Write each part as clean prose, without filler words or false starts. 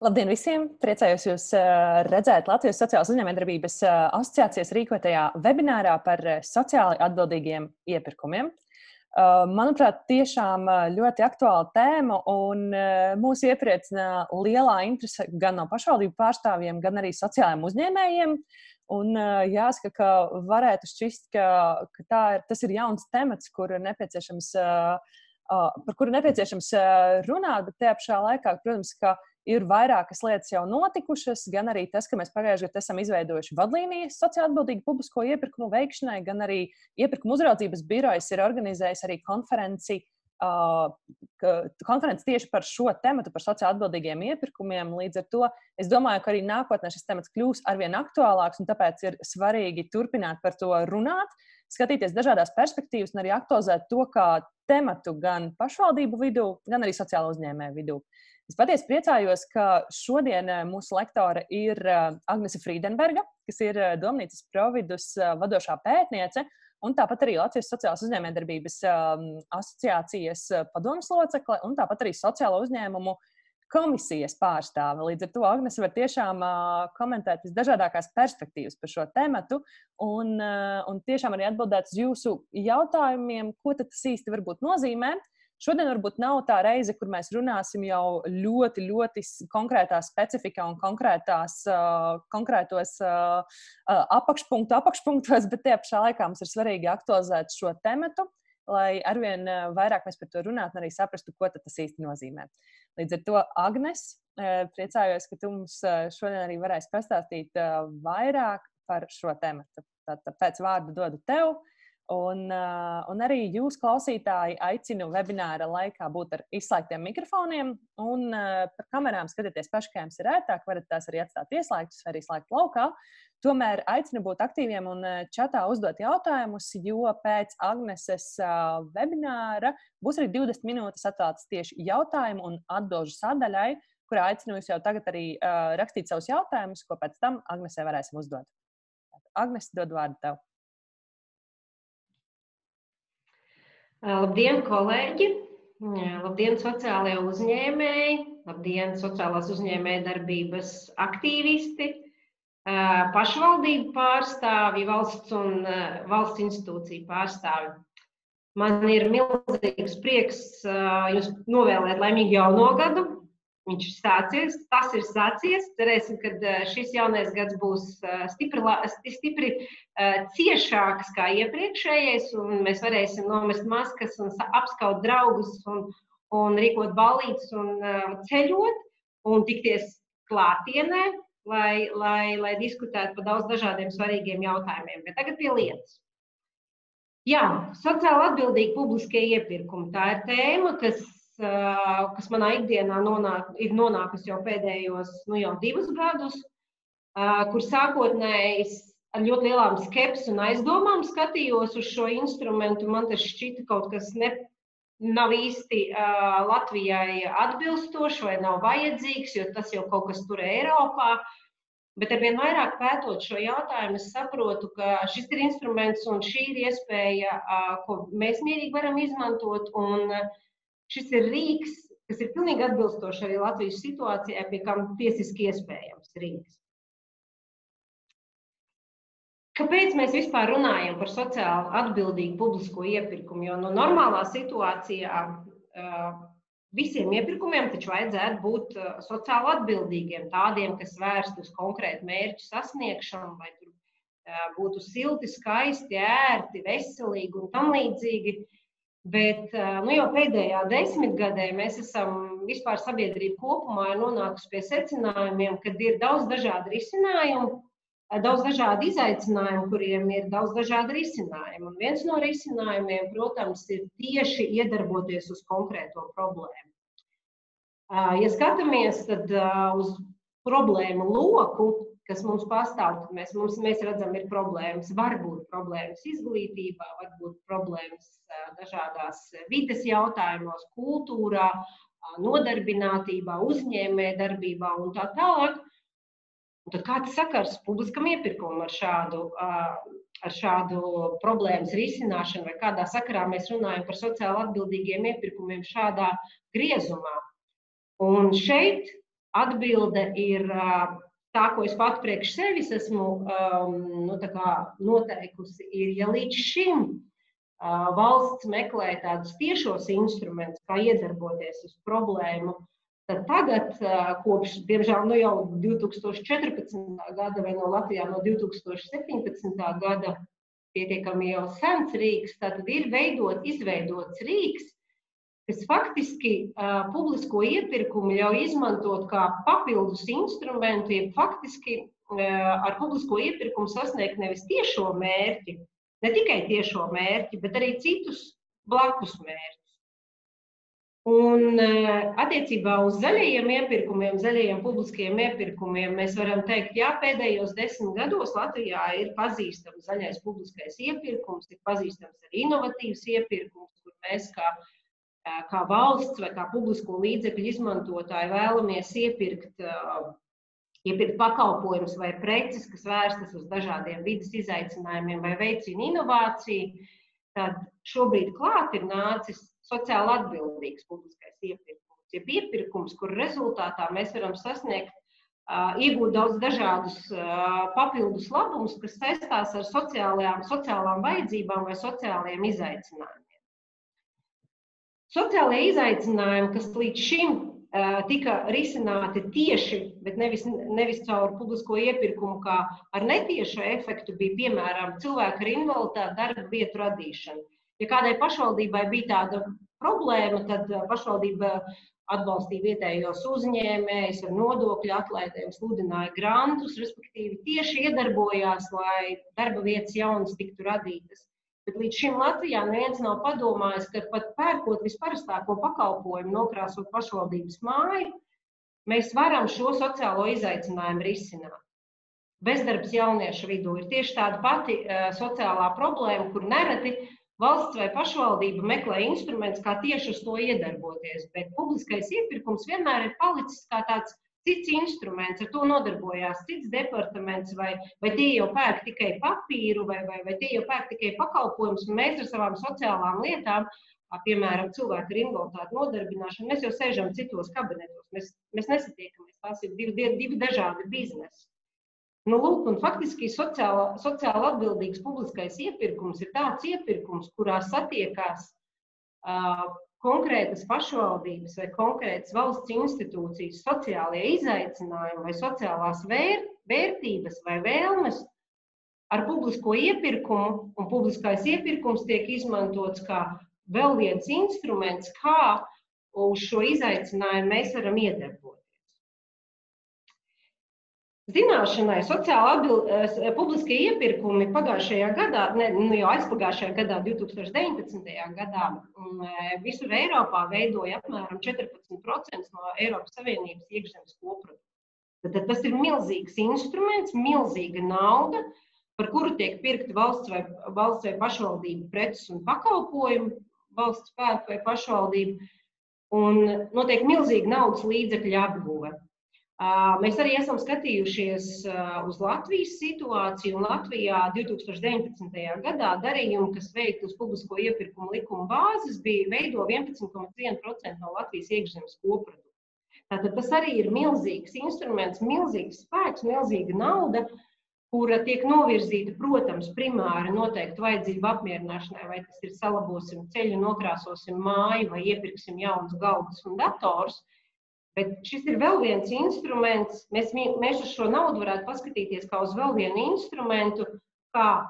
Labdien visiem! Priecājos jūs redzēt Latvijas Sociālās uzņēmējdarbības asociācijas rīkotajā webinārā par sociāli atbildīgiem iepirkumiem. Manuprāt, tiešām ļoti aktuāla tēma un mūs iepriecina lielā interese gan no pašvaldību pārstāvjiem, gan arī sociālajiem uzņēmējiem. Un jāsaka, ka varētu šķist, ka tas ir jauns temats, par kuru nepieciešams runāt, bet tajā pašā laikā, protams, ka ir vairākas lietas jau notikušas, gan arī tas, ka mēs pagājušajā gadā esam izveidojuši vadlīnijas sociāli atbildīgu publisko iepirkumu veikšanai, gan arī iepirkuma uzraudzības birojas ir organizējis arī konferenci tieši par šo tematu, par sociāli atbildīgiem iepirkumiem. Līdz ar to es domāju, ka arī nākotnē šis temats kļūs arvien aktuālāks, un tāpēc ir svarīgi turpināt par to runāt, skatīties dažādās perspektīvas un arī aktualizēt to kā tematu gan pašvaldību vidū, gan arī sociālo uzņēmēju vidū. Es patiesi priecājos, ka šodien mūsu lektore ir Agnese Frīdenberga, kas ir Domnīcas Providus vadošā pētniece, un tāpat arī Latvijas Sociālās uzņēmējdarbības asociācijas padomes locekle, un tāpat arī sociālo uzņēmumu komisijas pārstāve. Līdz ar to Agnese var tiešām komentēt visdažādākās perspektīvas par šo tematu un tiešām arī atbildēt uz jūsu jautājumiem, ko tad tas īsti varbūt nozīmē. Šodien varbūt nav tā reize, kur mēs runāsim jau ļoti, ļoti konkrētā specifikā un konkrētos apakšpunktos, bet tajā pašā laikā mums ir svarīgi aktualizēt šo tematu, lai arvien vairāk mēs par to runātu un arī saprastu, ko tas īsti nozīmē. Līdz ar to, Agnes, priecājos, ka tu mums šodien arī varēsi pastāstīt vairāk par šo tematu. Tātad pēc vārdu dodu tev. Un arī jūs, klausītāji, aicinu webināra laikā būt ar izslēgtiem mikrofoniem un par kamerām skatieties paši, kā jums ir ērtāk, varat tās arī atstāt ieslēgtus vai arī slēgt laukā. Tomēr aicinu būt aktīviem un čatā uzdot jautājumus, jo pēc Agneses webināra būs arī 20 minūtes atvēlētas tieši jautājumu un atbilžu sadaļai, kurā aicinu jūs jau tagad arī rakstīt savus jautājumus, ko pēc tam Agnesē varēsim uzdot. Agnes, dod vārdu tev. Labdien, kolēģi! Labdien, sociālajie uzņēmēji! Labdien, sociālās uzņēmējdarbības aktīvisti, pašvaldību pārstāvji, valsts un valsts institūciju pārstāvji. Man ir milzīgs prieks jūs novēlēt laimīgu jauno gadu. Viņš ir sācies, tas ir sācies. Cerēsim, ka šis jaunais gads būs stipri ciešāks kā iepriekšējais, un mēs varēsim nomest maskas un apskaut draugus un rīkot ballītes un ceļot un tikties klātienē, lai diskutētu par daudz dažādiem svarīgiem jautājumiem. Bet tagad pie lietas. Jā, sociāli atbildīgi publiskie iepirkumi. Tā ir tēma, kas manā ikdienā ir nonākusi jau pēdējos jau 2 gadus, kur sākotnēji ar ļoti lielām skepsi un aizdomām skatījos uz šo instrumentu. Man tas šķita kaut kas nav īsti Latvijai atbilstoši vai nav vajadzīgs, jo tas jau kaut kas tur Eiropā. Bet arvien vairāk pētot šo jautājumu, es saprotu, ka šis ir instruments un šī ir iespēja, ko mēs mierīgi varam izmantot. Un šis ir rīks, kas ir pilnīgi atbilstoši arī Latvijas situācijai, pie kam tiesiski iespējams rīks. Kāpēc mēs vispār runājam par sociāli atbildīgu publisko iepirkumu? Jo normālā situācijā visiem iepirkumiem taču vajadzētu būt sociāli atbildīgiem, tādiem, kas vērsti uz konkrētu mērķu sasniegšanu, lai tur būtu silti, skaisti, ērti, veselīgi un tam līdzīgi. Bet jau pēdējā 10 gadē mēs esam vispār sabiedrība kopumā nonākusi pie secinājumiem, kad ir daudz dažādu risinājumu, daudz dažādu izaicinājumu, kuriem ir daudz dažādu risinājumu. Un viens no risinājumiem, protams, ir tieši iedarboties uz konkrēto problēmu. Ja skatāmies tad uz problēmu loku, kas mums pastāv, tad mēs redzam, ir problēmas, varbūt problēmas izglītībā, varbūt problēmas dažādās vides jautājumos, kultūrā, nodarbinātībā, uzņēmējdarbībā un tā tālāk. Un tad kāds sakars publiskam iepirkumam ar šādu problēmas risināšanu, vai kādā sakarā mēs runājam par sociāli atbildīgiem iepirkumiem šādā griezumā? Un šeit atbilde ir tā, ko es pat priekš sevis esmu noteikusi, ir, ja līdz šim valsts meklē tādus tiešos instrumentus, kā iedarboties uz problēmu, tad tagad, kopš, diemžēl, jau 2014. gada vai no Latvijā no 2017. gada pietiekami jau sens rīks, tad ir izveidots rīks, kas faktiski publisko iepirkumu ļauj izmantot kā papildus instrumentu, ja faktiski ar publisko iepirkumu sasniegt nevis tiešo mērķi, ne tikai tiešo mērķi, bet arī citus blakus mērķus. Un attiecībā uz zaļajiem iepirkumiem, zaļajiem publiskajiem iepirkumiem, mēs varam teikt, jā, pēdējos 10 gados Latvijā ir pazīstams zaļais publiskais iepirkums, ir pazīstams arī inovatīvs iepirkums, kur mēs kā valsts vai kā publisko līdzekļu izmantotāji vēlamies iepirkt pakalpojumus vai preces, kas vērstas uz dažādiem vides izaicinājumiem vai veicina inovāciju, tad šobrīd klāt ir nācis sociāli atbildīgs publiskais iepirkums. Ja iepirkums, kur rezultātā mēs varam sasniegt, iegūt daudz dažādus papildus labumus, kas saistās ar sociālām vajadzībām vai sociālajiem izaicinājumiem. Sociālajie izaicinājumi, kas līdz šim tika risināti tieši, bet nevis caur publisko iepirkumu, kā ar netiešu efektu, bija piemēram cilvēku ar invaliditāti darba vietu radīšana. Ja kādai pašvaldībai bija tāda problēma, tad pašvaldība atbalstīja vietējos uzņēmējus ar nodokļu atlaidēm, sludināja grantus, respektīvi tieši iedarbojās, lai darba vietas jaunas tiktu radītas. Bet līdz šim Latvijā neviens nav padomājis, ka pat pērkot visparastāko pakalpojumu, nokrāsot pašvaldības māju, mēs varam šo sociālo izaicinājumu risināt. Bezdarbs jauniešu vidū ir tieši tāda pati sociālā problēma, kur nereti valsts vai pašvaldība meklē instrumentus, kā tieši uz to iedarboties, bet publiskais iepirkums vienmēr ir palicis kā tāds cits instruments, ar to nodarbojās cits departaments, vai tie jau pērk tikai papīru, vai tie jau pērk tikai pakalpojumus, un mēs ar savām sociālām lietām, piemēram, cilvēku ar invaliditāti nodarbināšanu, mēs jau sēžam citos kabinetos, mēs nesatiekamies, tās ir divi dažādi biznesi. Nu, lūk, un faktiski sociāli atbildīgs publiskais iepirkums ir tāds iepirkums, kurā satiekās konkrētas pašvaldības vai konkrētas valsts institūcijas sociālie izaicinājumi vai sociālās vērtības vai vēlmes ar publisko iepirkumu, un publiskais iepirkums tiek izmantots kā vēl viens instruments, kā uz šo izaicinājumu mēs varam iedarboties. Zināšanai publiskie iepirkumi pagājušajā gadā, jau aizpagājušajā gadā, 2019. gadā, visur Eiropā veidoja apmēram 14% no Eiropas Savienības iekšzemes koprodukta. Tad tas ir milzīgs instruments, milzīga nauda, par kuru tiek pirkti valsts vai pašvaldību preces un pakalpojumi, valsts spēku vai pašvaldību, un notiek milzīga naudas līdzekļu apguve. Mēs arī esam skatījušies uz Latvijas situāciju, un Latvijā 2019. gadā darījumi, kas veikti uz publisko iepirkumu likuma bāzes, veido 11,1% no Latvijas iekšzemes koprodukta. Tātad tas arī ir milzīgs instruments, milzīgs spēks, milzīga nauda, kura tiek novirzīta, protams, primāri noteikti vajadzību apmierināšanai, vai tas ir salabosim ceļu, nokrāsosim māju vai iepirksim jaunus galdus un datorus. Bet šis ir vēl viens instruments, mēs uz šo naudu varētu paskatīties kā uz vēl vienu instrumentu, kā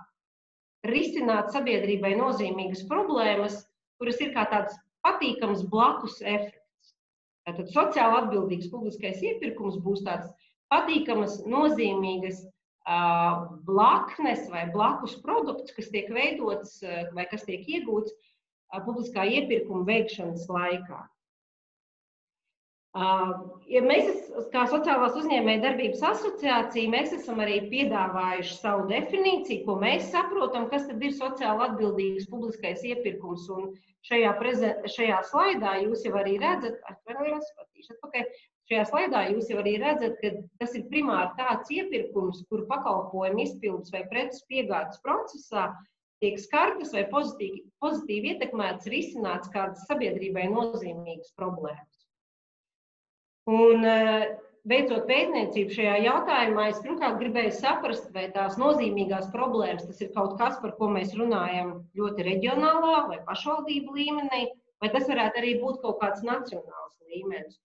risināt sabiedrībai nozīmīgas problēmas, kuras ir kā tāds patīkams blakus efekts. Tātad sociāli atbildīgs publiskais iepirkums būs tāds patīkamas, nozīmīgas blaknes vai blakus produkts, kas tiek veidots vai kas tiek iegūts publiskā iepirkuma veikšanas laikā. Ja mēs, kā Sociālās uzņēmēju darbības asociācija, mēs esam arī piedāvājuši savu definīciju, ko mēs saprotam, kas tad ir sociāli atbildīgs publiskais iepirkums. Un šajā slaidā jūs jau arī redzat, šajā slaidā jūs jau arī redzat, ka tas ir primāri tāds iepirkums, kur pakalpojumu izpildes vai preces piegādes procesā tiek skartas vai pozitīvi ietekmētas risināts kādas sabiedrībai nozīmīgas problēmas. Un veicot pētniecību šajā jautājumā, es pirmkārt gribēju saprast, vai tās nozīmīgās problēmas tas ir kaut kas, par ko mēs runājam ļoti reģionālā vai pašvaldību līmenī, vai tas varētu arī būt kaut kāds nacionāls līmenis.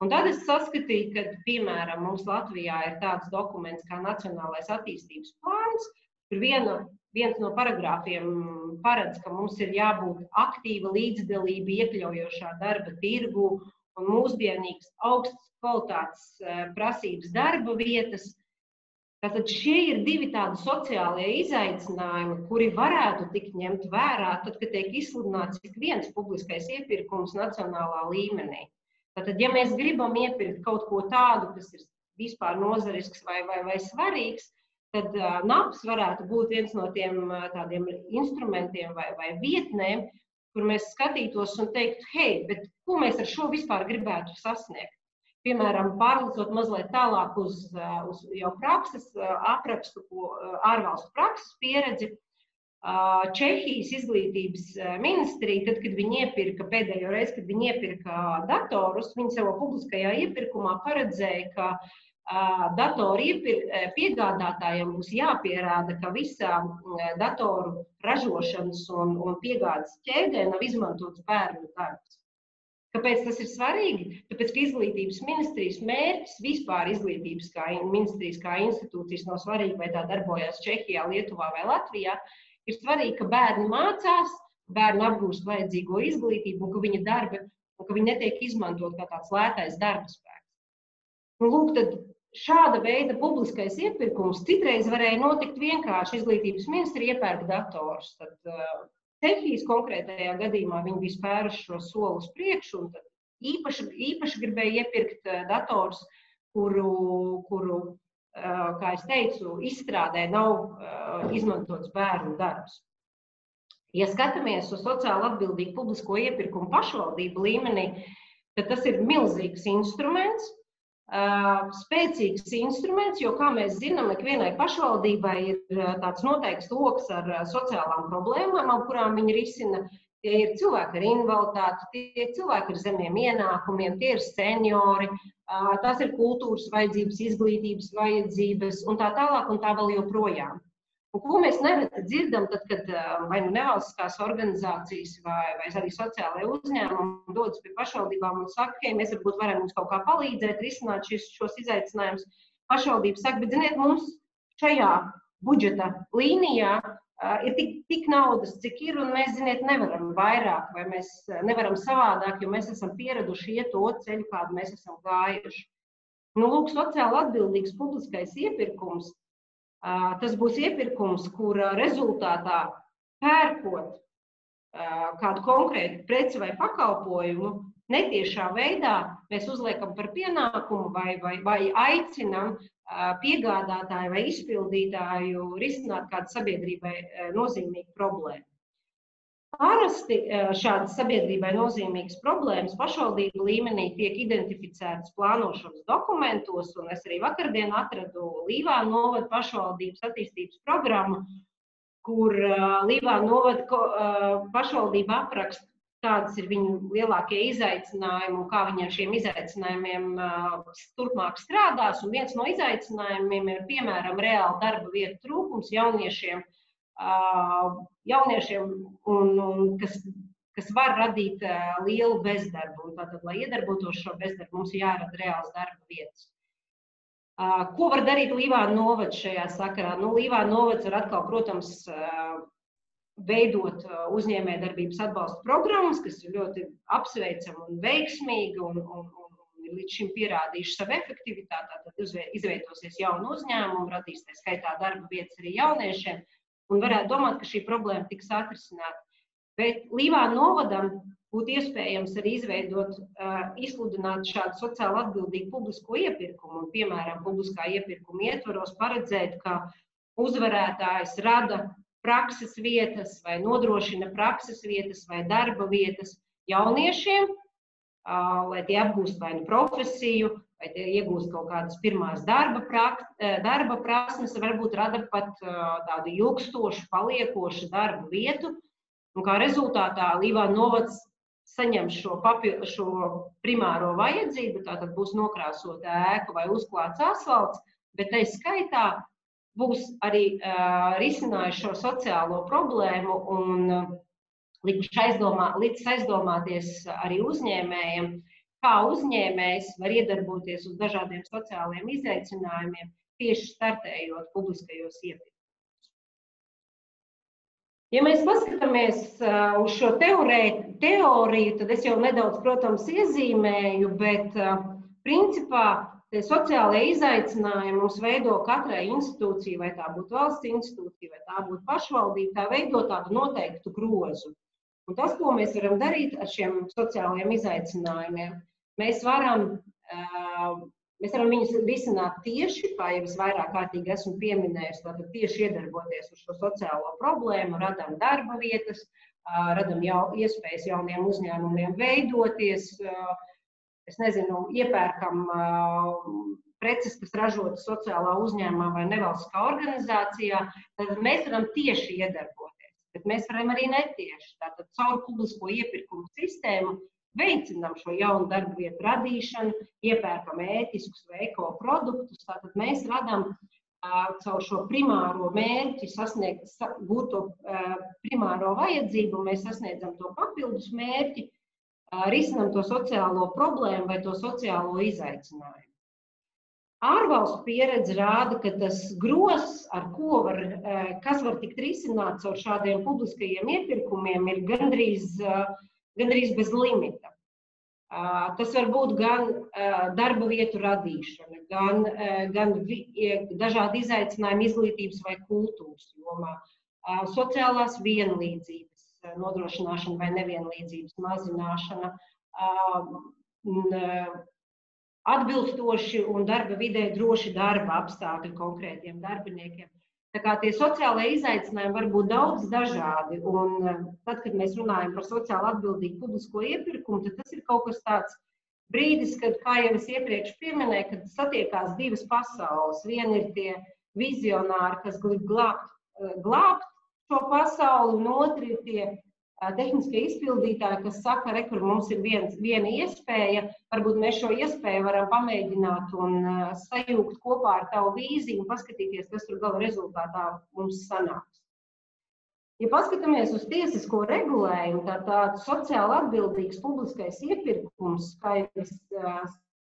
Un tad es saskatīju, ka, piemēram, mums Latvijā ir tāds dokuments kā Nacionālais attīstības plāns, kur viens no paragrāfiem paredz, ka mums ir jābūt aktīva līdzdalība iekļaujošā darba tirgu un mūsdienīgas augstas kvalitātes prasības darba vietas. Tātad šie ir divi tādi sociālie izaicinājumi, kuri varētu tikt ņemt vērā, tad, kad tiek izsludināts ik viens publiskais iepirkums nacionālā līmenī. Tātad, ja mēs gribam iepirkt kaut ko tādu, kas ir vispār nozarisks vai svarīgs, tad NAPS varētu būt viens no tiem tādiem instrumentiem vai vietnēm, kur mēs skatītos un teiktu, hei, bet ko mēs ar šo vispār gribētu sasniegt? Piemēram, pārlicot mazliet tālāk uz jau prakses aprakstu, ārvalstu prakses pieredzi. Čehijas izglītības ministrija, tad, kad viņi iepirka pēdējo reizi, kad viņi iepirka datorus, viņi savā publiskajā iepirkumā paredzēja, ka datoru piegādātājiem būs jāpierāda, ka visā datoru ražošanas un piegādes ķēdē nav izmantots bērnu darbs. Kāpēc tas ir svarīgi? Tāpēc, ka izglītības ministrijas mērķis, vispār izglītības ministrijas kā institūcijas nav svarīgi, vai tā darbojas Čehijā, Lietuvā vai Latvijā, ir svarīgi, ka bērni mācās, bērni apgūst vajadzīgo izglītību un ka viņa darba, un ka viņi netiek izmantot kā tāds lētais darba spēks. Un lūk, tad šāda veida publiskais iepirkums citreiz varēja notikt vienkārši izglītības ministri iepērk datorus. Tad Čehijas konkrētajā gadījumā viņi bija spēruši šo soli uz priekšu un tad īpaši gribēja iepirkt datorus, kuru, kā es teicu, izstrādē nav izmantots bērnu darbs. Ja skatāmies uz sociāli atbildīgu publisko iepirkumu pašvaldību līmenī, tad tas ir milzīgs instruments, spēcīgs instruments, jo, kā mēs zinām, ikvienai pašvaldībai ir tāds noteikts loks ar sociālām problēmām, kurām viņi risina. Tie ir cilvēki ar invaliditāti, tie ir cilvēki ar zemiem ienākumiem, tie ir seniori, tās ir kultūras vajadzības, izglītības vajadzības un tā tālāk un tā vēl joprojām. Un ko mēs nereti dzirdam, tad, kad vai nu nevalstiskās organizācijas vai arī sociālai uzņēmumi dodas pie pašvaldībām un saka, hei, mēs varbūt varam jums kaut kā palīdzēt, risināt šos izaicinājumus. Pašvaldības saka, bet ziniet, mums šajā budžeta līnijā ir tik naudas, cik ir, un mēs, ziniet, nevaram vairāk, vai mēs nevaram savādāk, jo mēs esam pieraduši iet to ceļu, kādu mēs esam gājuši. Nu, lūk, sociāli atbildīgs publiskais iepirkums. Tas būs iepirkums, kura rezultātā pērkot kādu konkrētu preci vai pakalpojumu, netiešā veidā mēs uzliekam par pienākumu vai aicinam piegādātāju vai izpildītāju risināt kādu sabiedrībai nozīmīgu problēmu. Parasti šādas sabiedrībai nozīmīgas problēmas pašvaldību līmenī tiek identificētas plānošanas dokumentos, un es arī vakardien atradu Līvānu novada pašvaldības attīstības programmu, kur Līvānu novada pašvaldība apraksta, kādas ir viņu lielākie izaicinājumi un kā viņi ar šiem izaicinājumiem turpmāk strādās. Un viens no izaicinājumiem ir, piemēram, reāli darba vietu trūkums jauniešiem, kas var radīt lielu bezdarbu. Un tātad, lai iedarbotos šo bezdarbu, mums jārada reāls darba vietas. Ko var darīt Līvānu novads šajā sakarā? Nu, Līvānu novads var atkal, protams, veidot uzņēmējdarbības atbalsta programmas, kas ir ļoti apsveicami un veiksmīgi un līdz šim pierādījuši savu efektivitāti. Tad izveidosies jaunu uzņēmumu, radīsies skaitā darba vietas arī jauniešiem. Un varētu domāt, ka šī problēma tiks atrisināta. Bet Līvānu novadam būtu iespējams arī izsludināt šādu sociāli atbildīgu publisko iepirkumu. Un, piemēram, publiskā iepirkuma ietvaros paredzēt, ka uzvarētājs rada prakses vietas vai nodrošina prakses vietas vai darba vietas jauniešiem, lai tie apgūst vai nu profesiju, vai iegūst kaut kādas pirmās darba prasmes, varbūt rada pat tādu ilgstošu, paliekošu darbu vietu. Un kā rezultātā Līvānu novads saņem šo primāro vajadzību, tātad būs nokrāsota ēka vai uzklāts asfalts, bet tai skaitā būs arī risinājuši šo sociālo problēmu un līdz aizdomāties arī uzņēmējiem, kā uzņēmējs var iedarboties uz dažādiem sociālajiem izaicinājumiem, tieši startējot publiskajos iepirkumos. Ja mēs paskatāmies uz šo teoriju, tad es jau nedaudz, protams, iezīmēju, bet principā tie sociālie izaicinājumi mums veido katrai institūcija, vai tā būtu valsts institūcija, vai tā būtu pašvaldība, tā veido tādu noteiktu grozu. Un tas, ko mēs varam darīt ar šiem sociālajiem izaicinājumiem, mēs varam viņus risināt tieši, kā jau es vairāk kārtīgi esmu pieminējis, tātad tieši iedarboties uz šo sociālo problēmu, radam darba vietas, radam iespējas jauniem uzņēmumiem veidoties, iepērkam preces, kas ražotas sociālā uzņēmumā vai nevalstiskā organizācijā, tad mēs varam tieši iedarboties. Bet mēs varam arī netieši. Tātad caur publisko iepirkumu sistēmu veicinām šo jaunu darba vietu radīšanu, iepērkam ētiskus vai eko produktus. Tātad mēs radām caur šo primāro mērķi gūto primāro vajadzību, mēs sasniedzam to papildus mērķi, risinām to sociālo problēmu vai to sociālo izaicinājumu. Ārvalstu pieredze rāda, ka tas grozs, kas var tikt risināts ar šādiem publiskajiem iepirkumiem, ir gandrīz bez limita. Tas var būt gan darba vietu radīšana, gan dažādi izaicinājumi izglītības vai kultūras jomā, sociālās vienlīdzības nodrošināšana vai nevienlīdzības mazināšana, atbilstoši un darba vidē droši darba apstākļi konkrētiem darbiniekiem. Tā kā tie sociālai izaicinājumi var būt daudz dažādi, un tad, kad mēs runājam par sociāli atbildīgu publisko iepirkumu, tad tas ir kaut kas tāds brīdis, kad, kā jau es iepriekš pieminēju, kad satiekās divas pasaules. Viena ir tie vizionāri, kas grib glābt šo pasauli, un otri ir tie tehniskie izpildītāji, kas saka, kur mums ir viena iespēja, varbūt mēs šo iespēju varam pamēģināt un sajūgt kopā ar tavu vīziju un paskatīties, kas tur gala rezultātā mums sanāks. Ja paskatāmies uz tiesisko regulējumu, tad sociāli atbildīgs publiskais iepirkums, kā es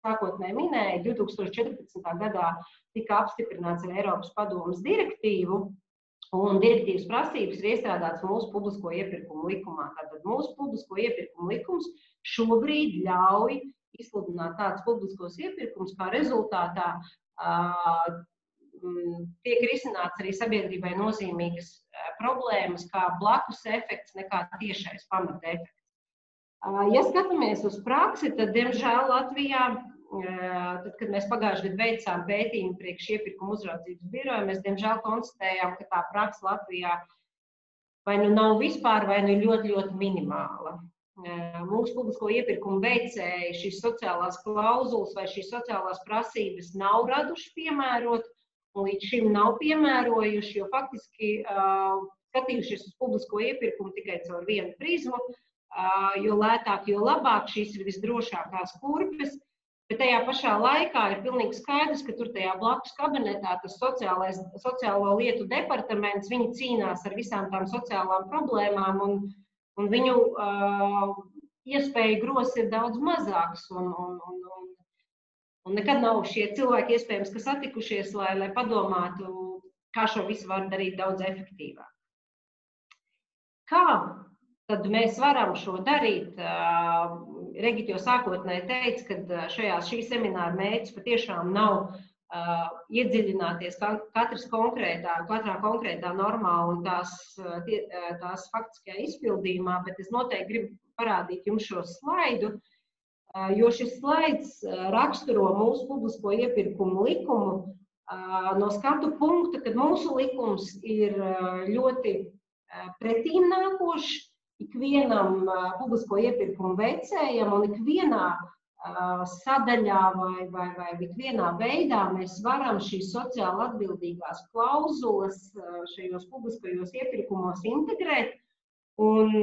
sākotnēji minēju, 2014. gadā tika apstiprināts ar Eiropas padomes direktīvu, un direktīvas prasības ir iestrādātas mūsu publisko iepirkumu likumā. Tātad mūsu publisko iepirkumu likums šobrīd ļauj izsludināt tādus publiskos iepirkumus, kā rezultātā tiek risināts arī sabiedrībai nozīmīgas problēmas, kā blakus efekts, nekā tiešais pamata efekts. Ja skatāmies uz praksi, tad, diemžēl, Latvijā, tad, kad mēs pagājušajā gadā veicām pētījumu priekš iepirkuma uzraudzības biroja, mēs, diemžēl, konstatējām, ka tā praksa Latvijā vai nu nav vispār, vai nu ļoti, ļoti minimāla. Mūsu publisko iepirkumu veicēji šīs sociālās klauzulas vai šīs sociālās prasības nav raduši piemērot, un līdz šim nav piemērojuši, jo faktiski skatījušies uz publisko iepirkumu tikai caur vienu prizmu, jo lētāk, jo labāk, šīs ir visdrošākās kurpes. Bet tajā pašā laikā ir pilnīgi skaidrs, ka tur tajā blakus kabinetā tas sociālo lietu departaments, viņi cīnās ar visām tām sociālām problēmām, un viņu iespēju gros ir daudz mazāks, un nekad nav šie cilvēki iespējams, kas satikušies, lai padomātu, kā šo visu var darīt daudz efektīvāk. Kā tad mēs varam šo darīt? Regita jau sākotnēji teica, ka šī semināra mērķis patiešām nav iedziļināties katrā konkrētā normā un tās faktiskajā izpildījumā, bet es noteikti gribu parādīt jums šo slaidu, jo šis slaids raksturo mūsu publisko iepirkumu likumu no skatu punkta, kad mūsu likums ir ļoti pretīmnākošs ikvienam publisko iepirkumu veicējam un ikvienā sadaļā vai ikvienā veidā mēs varam šīs sociāli atbildīgās klauzulas šajos publiskajos iepirkumos integrēt. Un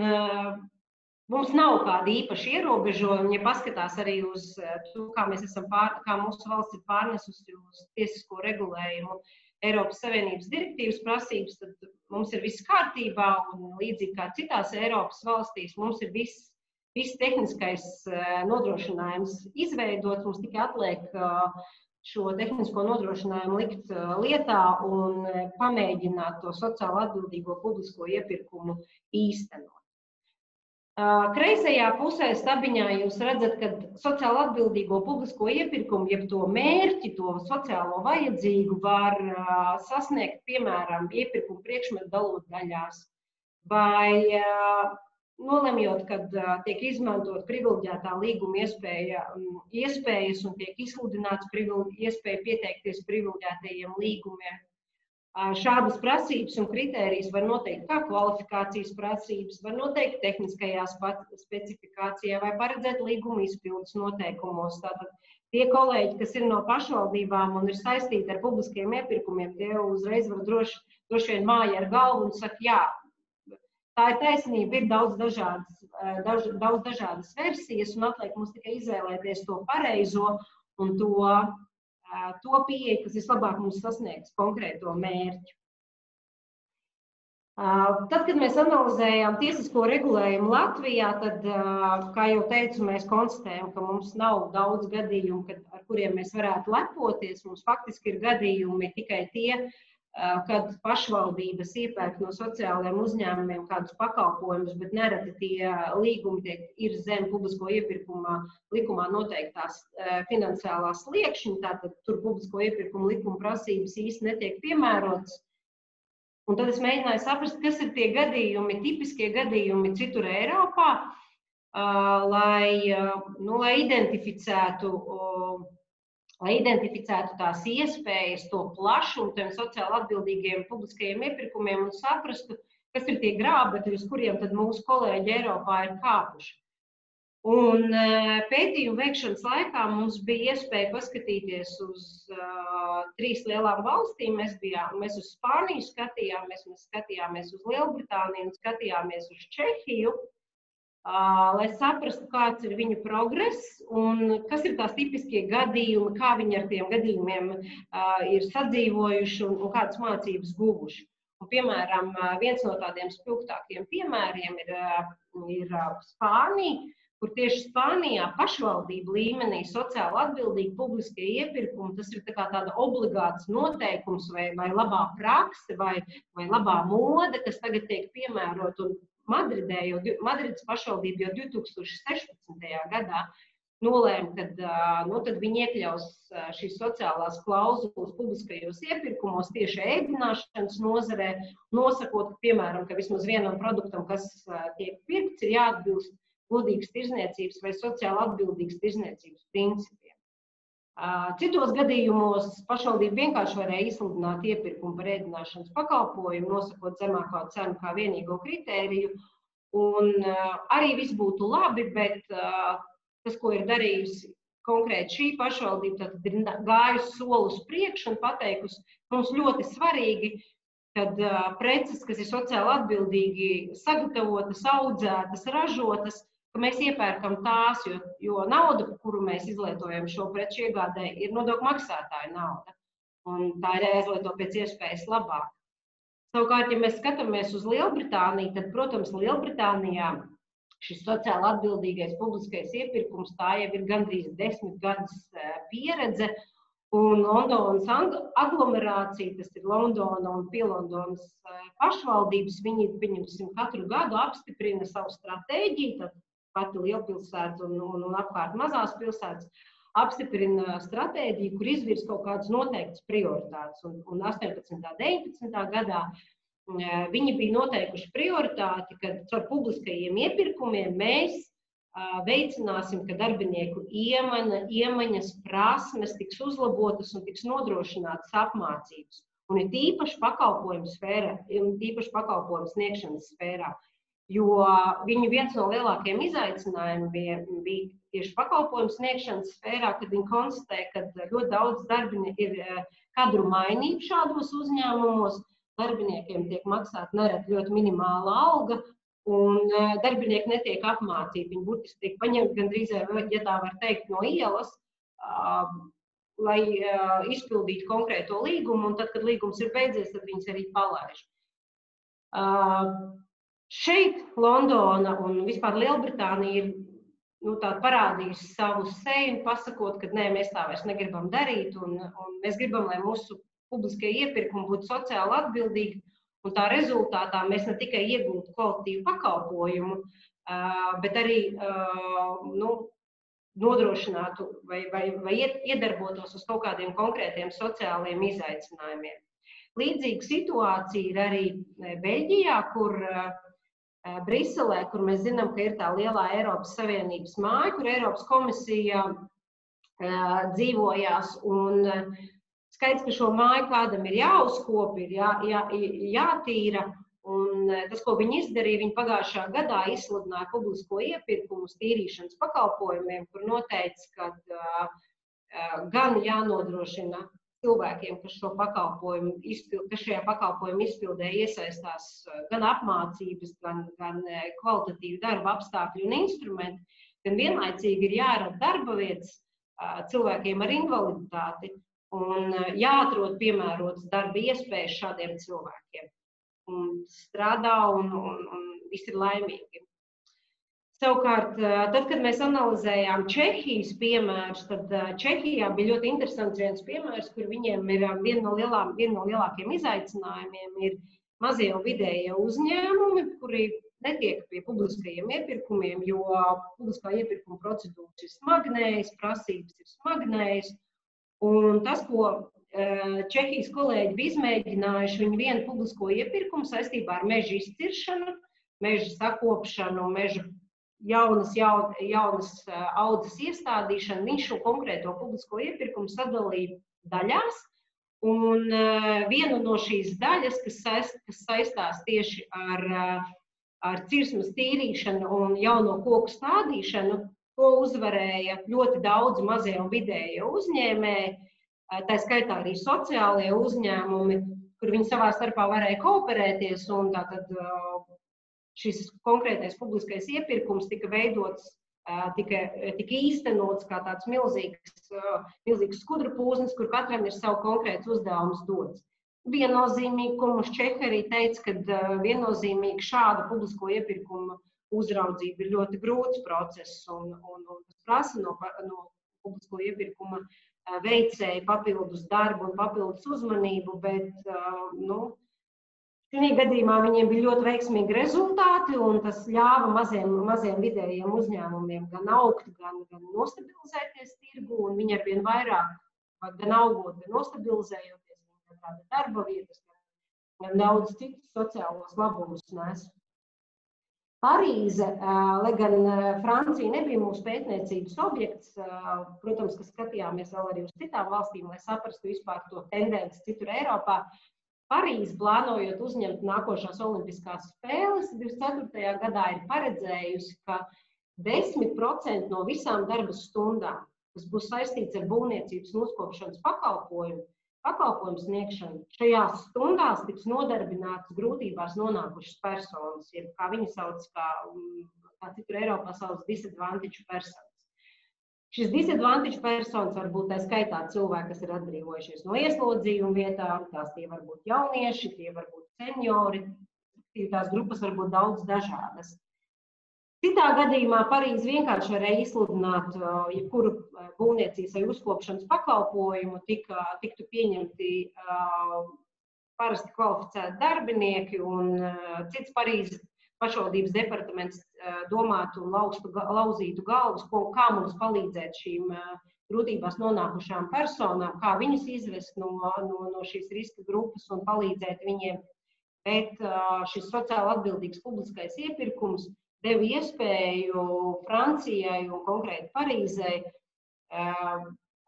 mums nav kādi īpaši ierobežojumi, ja paskatās arī uz to, kā mūsu valsts ir pārnesusi uz tiesisko regulējumu Eiropas Savienības direktīvas prasības, tad mums ir viss kārtībā un līdzīgi kā citās Eiropas valstīs, mums ir viss tehniskais nodrošinājums izveidots, mums tikai atliek šo tehnisko nodrošinājumu likt lietā un pamēģināt to sociāli atbildīgo publisko iepirkumu īstenot. Kreisajā pusē stabiņā jūs redzat, ka sociāli atbildīgo publisko iepirkumu, jeb to mērķi, to sociālo vajadzīgu var sasniegt, piemēram, iepirkumu priekšmetu dalot daļās vai nolemjot, kad tiek izmantot privileģētā līguma iespējas un tiek izsludināts iespēja pieteikties privileģētajiem līgumiem. Šādas prasības un kritērijas var noteikt kā kvalifikācijas prasības, var noteikt tehniskajā specifikācijā vai paredzēt līguma izpildes noteikumos. Tātad tie kolēģi, kas ir no pašvaldībām un ir saistīti ar publiskiem iepirkumiem, tie uzreiz var droši vien māja ar galvu un saka, jā, tā ir taisnība, ir daudz dažādas versijas un atliek mums tikai izvēlēties to pareizo un to pieeju, kas vislabāk mums sasniegs konkrēto mērķi. Tad, kad mēs analizējām tiesisko regulējumu Latvijā, tad, kā jau teicu, mēs konstatējam, ka mums nav daudz gadījumu, ar kuriem mēs varētu lepoties. Mums faktiski ir gadījumi tikai tie, kad pašvaldības iepērk no sociālajiem uzņēmumiem kādus pakalpojumus, bet nereti tie līgumi ir zem publisko iepirkuma likumā noteiktās finansiālās sliekšņi, tātad tur publisko iepirkumu likuma prasības īsti netiek piemērotas. Un tad es mēģināju saprast, kas ir tie gadījumi, tipiskie gadījumi citur Eiropā, lai identificētu tās iespējas, to plašumu tiem sociāli atbildīgiem publiskajiem iepirkumiem un saprastu, kas ir tie grābekļi, uz kuriem tad mūsu kolēģi Eiropā ir kāpuši. Un pētījumu veikšanas laikā mums bija iespēja paskatīties uz 3 lielām valstīm. Mēs uz Spāniju skatījāmies, mēs skatījāmies uz Lielbritāniju un skatījāmies uz Čehiju, lai saprastu, kāds ir viņu progress un kas ir tās tipiskie gadījumi, kā viņi ar tiem gadījumiem ir sadzīvojuši un kādas mācības guvuši. Un, piemēram, viens no tādiem spilgtākiem piemēriem ir Spānija, kur tieši Spānijā pašvaldību līmenī sociāli atbildīgi publiskie iepirkumi, tas ir tāda obligāts noteikums vai labā prakse vai labā mode, kas tagad tiek piemērot. Un Madrides pašvaldība jau 2016. gadā nolēma, ka tad viņi iekļaus šīs sociālās klauzulas publiskajos iepirkumos tieši ēdināšanas nozarē, nosakot, piemēram, ka vismaz vienam produktam, kas tiek pirkts, ir jāatbilst godīgas tirzniecības vai sociāli atbildīgas tirzniecības principiem. Citos gadījumos pašvaldība vienkārši varēja izsludināt iepirkumu par ēdināšanas pakalpojumu, nosakot zemāko cenu kā vienīgo kritēriju. Un arī viss būtu labi, bet tas, ko ir darījusi konkrēti šī pašvaldība, tad ir gājusi soli uz priekšu un pateikusi, mums ļoti svarīgi, kad preces, kas ir sociāli atbildīgi sagatavotas, audzētas, ražotas, ka mēs iepērkam tās, jo nauda, kuru mēs izlietojam šo preču iegādē, ir nodokļu maksātāja nauda. Un tā ir jāizlieto pēc iespējas labāk. Savukārt, ja mēs skatāmies uz Lielbritāniju, tad, protams, Lielbritānijā šis sociāli atbildīgais publiskais iepirkums, tā jau ir gandrīz 10 gadus pieredze. Un Londonas aglomerācija, tas ir Londona un Pielondonas pašvaldības, viņi katru gadu apstiprina savu stratēģiju, tad pati lielpilsēta un apkārt mazās pilsētas apstiprina stratēģiju, kur izvirs kaut kādas noteiktas prioritātes. Un 18. un 19. gadā viņi bija noteikuši prioritāti, ka ar publiskajiem iepirkumiem mēs veicināsim, ka darbinieku iemaņas, prasmes tiks uzlabotas un tiks nodrošinātas apmācības. Un ir tīpaši pakalpojumu sfērā, tīpaši pakalpojumu sniegšanas sfērā. jo viņu viens no lielākajiem izaicinājumiem bija tieši pakalpojumu sniegšanas sfērā, kad viņi konstatē, ka ļoti daudz darbinieki ir kadru mainību šādos uzņēmumos, darbiniekiem tiek maksāta nereti ļoti minimāla alga, un darbinieki netiek apmācīti. Viņi burtiski tiek paņemti gandrīz, ja tā var teikt, no ielas, lai izpildītu konkrēto līgumu, un tad, kad līgums ir beidzies, tad viņus arī palaiž. Šeit Londona un vispār Lielbritānija ir parādījusi savu seju, pasakot, ka nē, mēs tā vairs negribam darīt, un mēs gribam, lai mūsu publiskie iepirkumi būtu sociāli atbildīgi, un tā rezultātā mēs ne tikai iegūtu kvalitatīvu pakalpojumu, bet arī nodrošinātu vai iedarbotos uz kaut kādiem konkrētiem sociāliem izaicinājumiem. Līdzīga situācija ir arī Beļģijā, kur Briselē, kur mēs zinām, ka ir tā lielā Eiropas Savienības māja, kur Eiropas komisija dzīvojās, un skaidrs, ka šo māju kādam ir jāuzkop, ir jātīra, un tas, ko viņi izdarīja, viņi pagājušā gadā izsludināja publisko iepirkumu uz tīrīšanas pakalpojumiem, kur noteica, ka gan jānodrošina cilvēkiem, kas šajā pakalpojumu izpildē iesaistās gan apmācības, gan kvalitatīvu darba apstākļu un instrumenti, gan vienlaicīgi ir jārada darba vietas cilvēkiem ar invaliditāti un jāatrod piemērotas darba iespējas šādiem cilvēkiem. Un strādā un viss ir laimīgi. Savukārt, tad, kad mēs analizējām Čehijas piemērus, tad Čehijā bija ļoti interesants viens piemērs, kur viņiem ir viena no lielākiem izaicinājumiem ir mazie un vidējie uzņēmumi, kuri netiek pie publiskajiem iepirkumiem, jo publiskā iepirkuma procedūras ir smagnējas, prasības ir smagnējas. Un tas, ko Čehijas kolēģi bija izmēģinājuši, viņi vienu publisko iepirkumu saistībā ar meža izciršanu, meža sakopšanu, meža jaunas audzes iestādīšanu, viņš šo konkrēto publisko iepirkumu sadalīja daļās, un viena no šīs daļas, kas saistās tieši ar cirsmas tīrīšanu un jauno koku stādīšanu, to uzvarēja ļoti daudz mazie un vidējie uzņēmēji, tā skaitā arī sociālie uzņēmumi, kur viņi savā starpā varēja kooperēties, un tātad šis konkrētais publiskais iepirkums tika veidots, tika īstenots kā tāds milzīgs skudru pūznis, kur katram ir savu konkrēts uzdevums dots. Viennozīmīgi, ko mums Čehi arī teica, ka viennozīmīgi šādu publisko iepirkumu uzraudzība ir ļoti grūts process un tas prasa no publisko iepirkuma veicēja papildus darbu un papildus uzmanību, bet šajā gadījumā viņiem bija ļoti veiksmīgi rezultāti, un tas ļāva maziem vidējiem uzņēmumiem gan augt, gan nostabilizēties tirgu, un viņi arvien vairāk, gan augot, gan nostabilizējoties, gan rada darba vietas, gan daudz citus sociālos labumus nes. Parīze, lai gan Francija nebija mūsu pētniecības objekts, protams, ka skatījāmies vēl arī uz citām valstīm, lai saprastu vispār to tendenci citur Eiropā. Parīze, plānojot uzņemt nākošās olimpiskās spēles, 24. gadā ir paredzējusi, ka 10% no visām darba stundām, kas būs saistīts ar būvniecības un uzkopšanas pakalpojumu sniegšanu, šajās stundās tiks nodarbinātas grūtībās nonākušas personas, jeb kā viņi sauc, kā citur Eiropā sauc disadvantage personas. Šis disadvantage personas var būt tā skaitā cilvēki, kas ir atbrīvojušies no ieslodzījuma vietām, tās tie var būt jaunieši, tie var būt seniori, tās grupas var būt daudz dažādas. Citā gadījumā Parīze vienkārši varēja izsludināt, jebkuru būvniecības vai uzkopšanas pakalpojumu, tiktu pieņemti parasti kvalificēti darbinieki, un cits Parīzes pašvaldības departaments domātu un lauzītu galvas, kā mums palīdzēt šīm grūtībās nonākušām personām, kā viņus izvest no šīs riska grupas un palīdzēt viņiem. Bet šis sociāli atbildīgs publiskais iepirkums deva iespēju Francijai un konkrēti Parīzei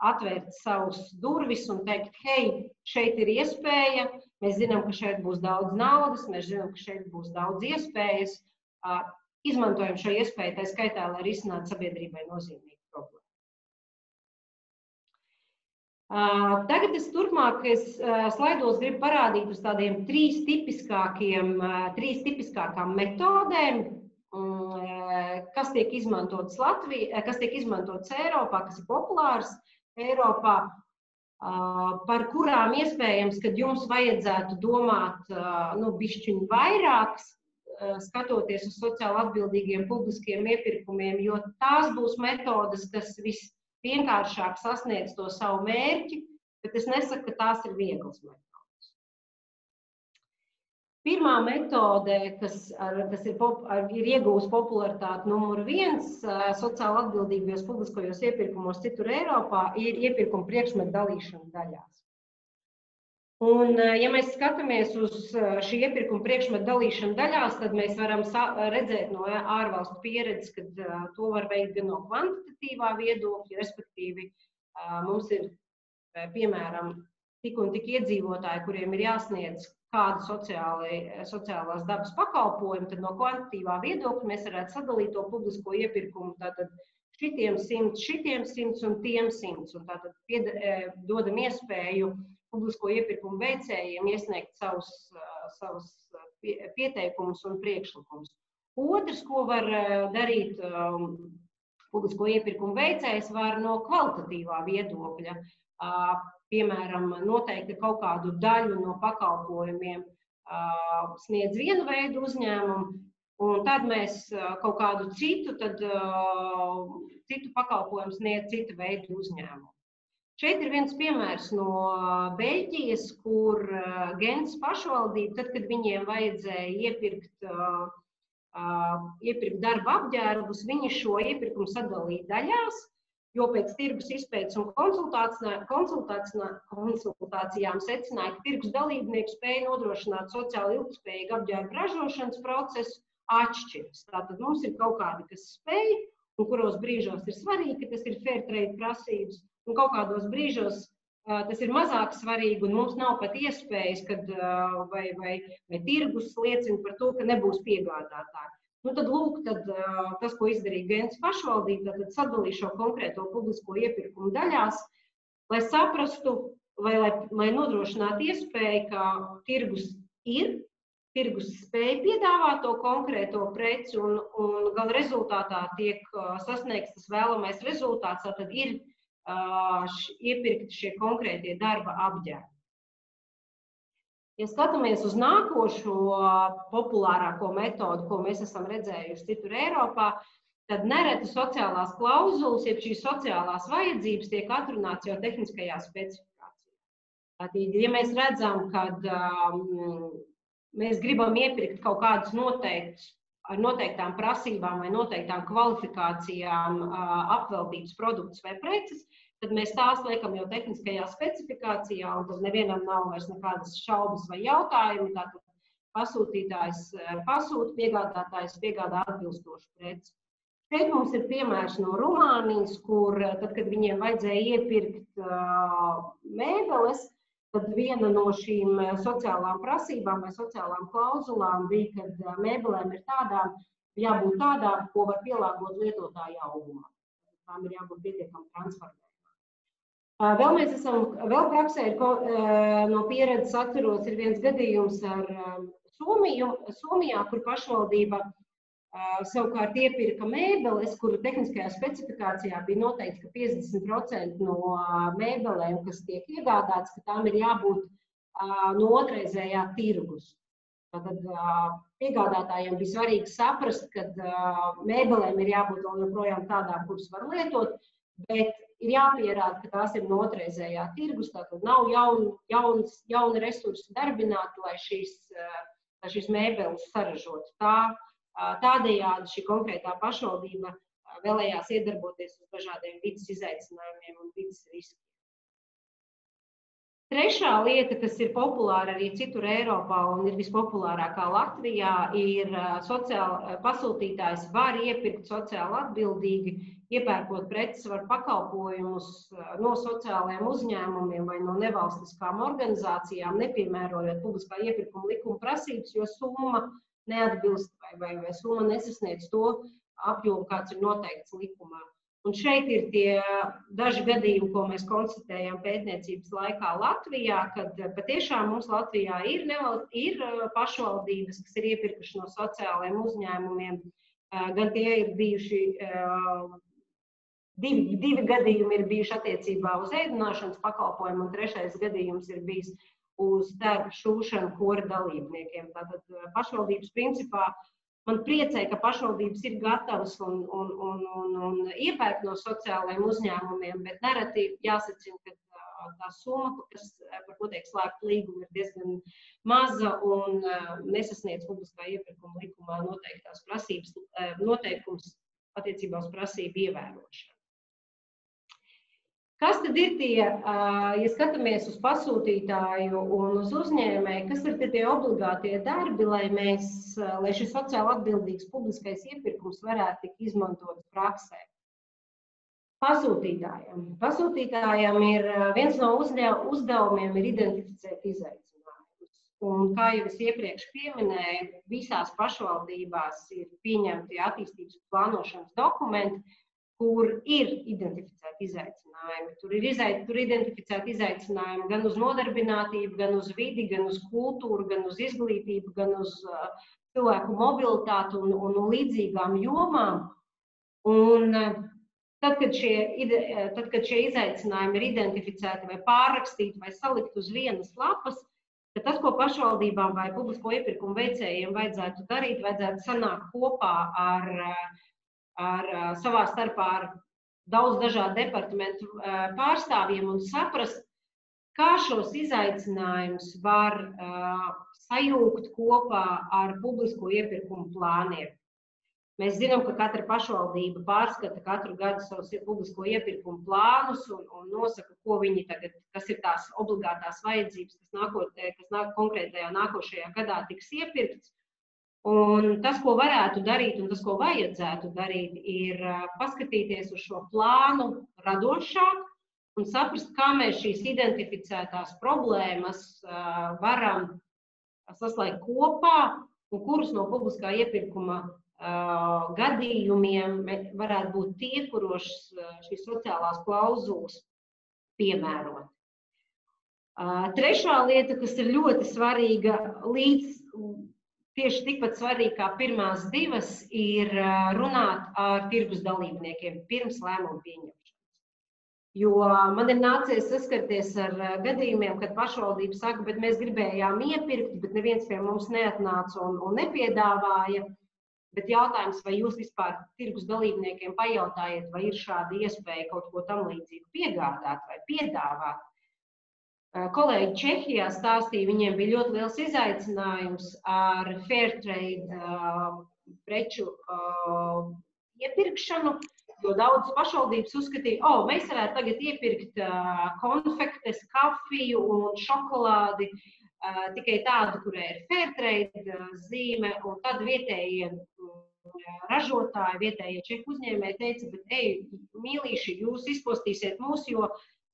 atvērt savus durvis un teikt, hei, šeit ir iespēja, mēs zinām, ka šeit būs daudz naudas, mēs zinām, ka šeit būs daudz iespējas, izmantojam šo iespēju, tā skaitā, lai risinātu sabiedrībai nozīmīgu problēmu. Tagad es turpmākajos slaidos gribu parādīt uz tādiem trīs tipiskākām metodēm, kas tiek izmantotas Eiropā, kas ir populārs Eiropā, par kurām iespējams, kad jums vajadzētu domāt bišķiņu vairāk, skatoties uz sociāli atbildīgiem publiskiem iepirkumiem, jo tās būs metodes, kas vienkāršāk sasniedz to savu mērķi, bet es nesaku, ka tās ir vieglas metodes. Pirmā metode, kas ir iegūst popularitāti numur 1 sociāli atbildīgajos publiskajos iepirkumos citur Eiropā, ir iepirkuma priekšmetu dalīšana daļās. Un, ja mēs skatāmies uz šī iepirkuma priekšmetu dalīšanu daļās, tad mēs varam redzēt no ārvalstu pieredzes, ka to var veikt gan no kvantitatīvā viedokļa, respektīvi mums ir, piemēram, tik un tik iedzīvotāji, kuriem ir jāsniedz kādu sociālās dabas pakalpojumu, tad no kvantitīvā viedokļa mēs varētu sadalīt to publisko iepirkumu, tātad šitiem 100 un tiem 100, un tātad dodam iespēju publisko iepirkumu veicējiem iesniegt savus pieteikumus un priekšlikumus. Otrs, ko var darīt publisko iepirkumu veicējs, var no kvalitatīvā viedokļa, piemēram, noteikti kaut kādu daļu no pakalpojumiem sniedz vienu veidu uzņēmumu, un tad mēs kaut kādu citu pakalpojumu sniedz citu veidu uzņēmumu. Šeit ir viens piemērs no Beļģijas, kur Gentas pašvaldība, tad, kad viņiem vajadzēja iepirkt darba apģērbus, viņi šo iepirkumu sadalīja daļās, jo pēc tirgus izpētes un konsultācijām secināja, ka tirgus dalībnieki spēja nodrošināt sociāli ilgtspējīgu apģērbu ražošanas procesu atšķiras. Tātad mums ir kaut kādi, kas spēj, un kuros brīžos ir svarīgi, ka tas ir fair trade prasības, un kaut kādos brīžos tas ir mazāk svarīgi, un mums nav pat iespējas, kad vai tirgus liecina par to, ka nebūs piegādātāji. Tad lūk, tas, ko izdarīja Gentas pašvaldība, tad sadalīja šo konkrēto publisko iepirkumu daļās, lai saprastu, lai nodrošinātu iespēju, ka tirgus spēja piedāvāt to konkrēto preci, un gala rezultātā tiek sasniegts tas vēlamais rezultāts, tad ir iepirkti šie konkrētie darba apģērbi. Ja skatāmies uz nākošo populārāko metodu, ko mēs esam redzējuši citur Eiropā, tad nereti sociālās klauzulas, jeb šīs sociālās vajadzības tiek atrunāts jau tehniskajā specifikācijā. Tātad, ja mēs redzam, kad mēs gribam iepirkt kaut kādus ar noteiktām prasībām vai noteiktām kvalifikācijām apveltītus produktus vai preces, tad mēs tās liekam jau tehniskajā specifikācijā, un tad nevienam nav vairs nekādas šaubas vai jautājumi. Tātad pasūtītājs pasūta, piegādātājs piegādā atbilstošu preci. Šeit mums ir piemērs no Rumānijas, kur tad, kad viņiem vajadzēja iepirkt mēbeles, tad viena no šīm sociālām prasībām vai sociālām klauzulām bija, ka mēbelēm ir jābūt tādām, ko var pielāgot lietotāja augumam. Tām ir jābūt pietiekami transformētām. Vēl praksē no pieredzes atceros ir viens gadījums ar Somijā, kur pašvaldība savukārt iepirka mēbeles, kuru tehniskajā specifikācijā bija noteikts, ka 50% no mēbelēm, kas tiek iegādāts, ka tām ir jābūt no otrreizējā tirgus. Tātad piegādātājiem bija svarīgi saprast, ka mēbelēm ir jābūt vēl joprojām tādām, kuras var lietot, bet ir jāpierāda, ka tās ir no otrreizējā tirgus, tātad nav jauni resursi darbināti, lai šīs mēbeles saražotu. Tādējādi šī konkrētā pašvaldība vēlējās iedarboties uz dažādiem vides izaicinājumiem un vides riskiem. Trešā lieta, kas ir populāra arī citur Eiropā un ir vispopulārākā Latvijā, ir pasūtītājs var iepirkt sociāli atbildīgi, iepērkot preces vai pakalpojumus no sociālajiem uzņēmumiem vai no nevalstiskām organizācijām, nepiemērojot publiskā iepirkuma likuma prasības, jo summa neatbilst vai summa nesasniedz to apjomu, kāds ir noteikts likumā. Un šeit ir tie daži gadījumi, ko mēs konstatējam pētniecības laikā Latvijā, kad patiešām mums Latvijā ir pašvaldības, kas ir iepirkuši no sociālajiem uzņēmumiem. Gan tie ir bijuši, divi gadījumi ir bijuši attiecībā uz ēdināšanas pakalpojumu, un trešais gadījums ir bijis uz darbu šūšanu kora dalībniekiem. Tātad pašvaldības principā man priecē, ka pašvaldības ir gatavas un iepērk no sociālajiem uzņēmumiem, bet nereti jāsacina, ka tā summa, kas par ko tiek slēgta līguma, ir diezgan maza un nesasniedz publiskā iepirkuma likumā noteiktās prasības, noteikums attiecībā uz prasību ievērošanu. Kas tad ir tie, ja skatāmies uz pasūtītāju un uz uzņēmēju, kas ir tie obligātie darbi, lai šis sociāli atbildīgs publiskais iepirkums varētu tikt izmantots praksē? Pasūtītājam ir viens no uzdevumiem ir identificēt izaicinājumus. Un, kā jau es iepriekš pieminēju, visās pašvaldībās ir pieņemti attīstības plānošanas dokumenti, kur ir identificēti izaicinājumi. Tur ir identificēti izaicinājumi gan uz nodarbinātību, gan uz vidi, gan uz kultūru, gan uz izglītību, gan uz cilvēku mobilitāti un līdzīgām jomām. Un tad, kad šie izaicinājumi ir identificēti vai pārrakstīti vai salikt uz vienas lapas, tad tas, ko pašvaldībām vai publisko iepirkumu veicējiem vajadzētu darīt, vajadzētu sanākt kopā ar savā starpā ar daudz dažādu departamentu pārstāvjiem un saprast, kā šos izaicinājumus var sajūgt kopā ar publisko iepirkumu plāniem. Mēs zinām, ka katra pašvaldība pārskata katru gadu savus publisko iepirkumu plānus un nosaka, ko viņi tagad, kas ir tās obligātās vajadzības, kas konkrētajā nākošajā gadā tiks iepirkts. Un tas, ko varētu darīt un tas, ko vajadzētu darīt, ir paskatīties uz šo plānu radošāk un saprast, kā mēs šīs identificētās problēmas varam saslēgt kopā un kurus no publiskā iepirkuma gadījumiem varētu būt tie, kuros šīs sociālās klauzulas piemērot. Trešā lieta, kas ir ļoti svarīga, tieši tikpat svarīgi kā pirmās divas, ir runāt ar tirgus dalībniekiem pirms lēmumu pieņemšanas. Jo man ir nācies saskarties ar gadījumiem, kad pašvaldība saka, bet mēs gribējām iepirkt, bet neviens pie mums neatnāca un nepiedāvāja. Bet jautājums, vai jūs vispār tirgus dalībniekiem pajautājiet, vai ir šāda iespēja kaut ko tam līdzīgu piegādāt vai piedāvāt. Kolēģi Čehijā stāstīja, viņiem bija ļoti liels izaicinājums ar fair trade preču iepirkšanu, jo daudz pašvaldības uzskatīja, mēs varētu tagad iepirkt konfektes, kafiju un šokolādi, tikai tādu, kurai ir fair trade zīme, un tad vietējie ražotāji, vietējie čehu uzņēmēji teica, bet mīlīši, jūs izpostīsiet mūs, jo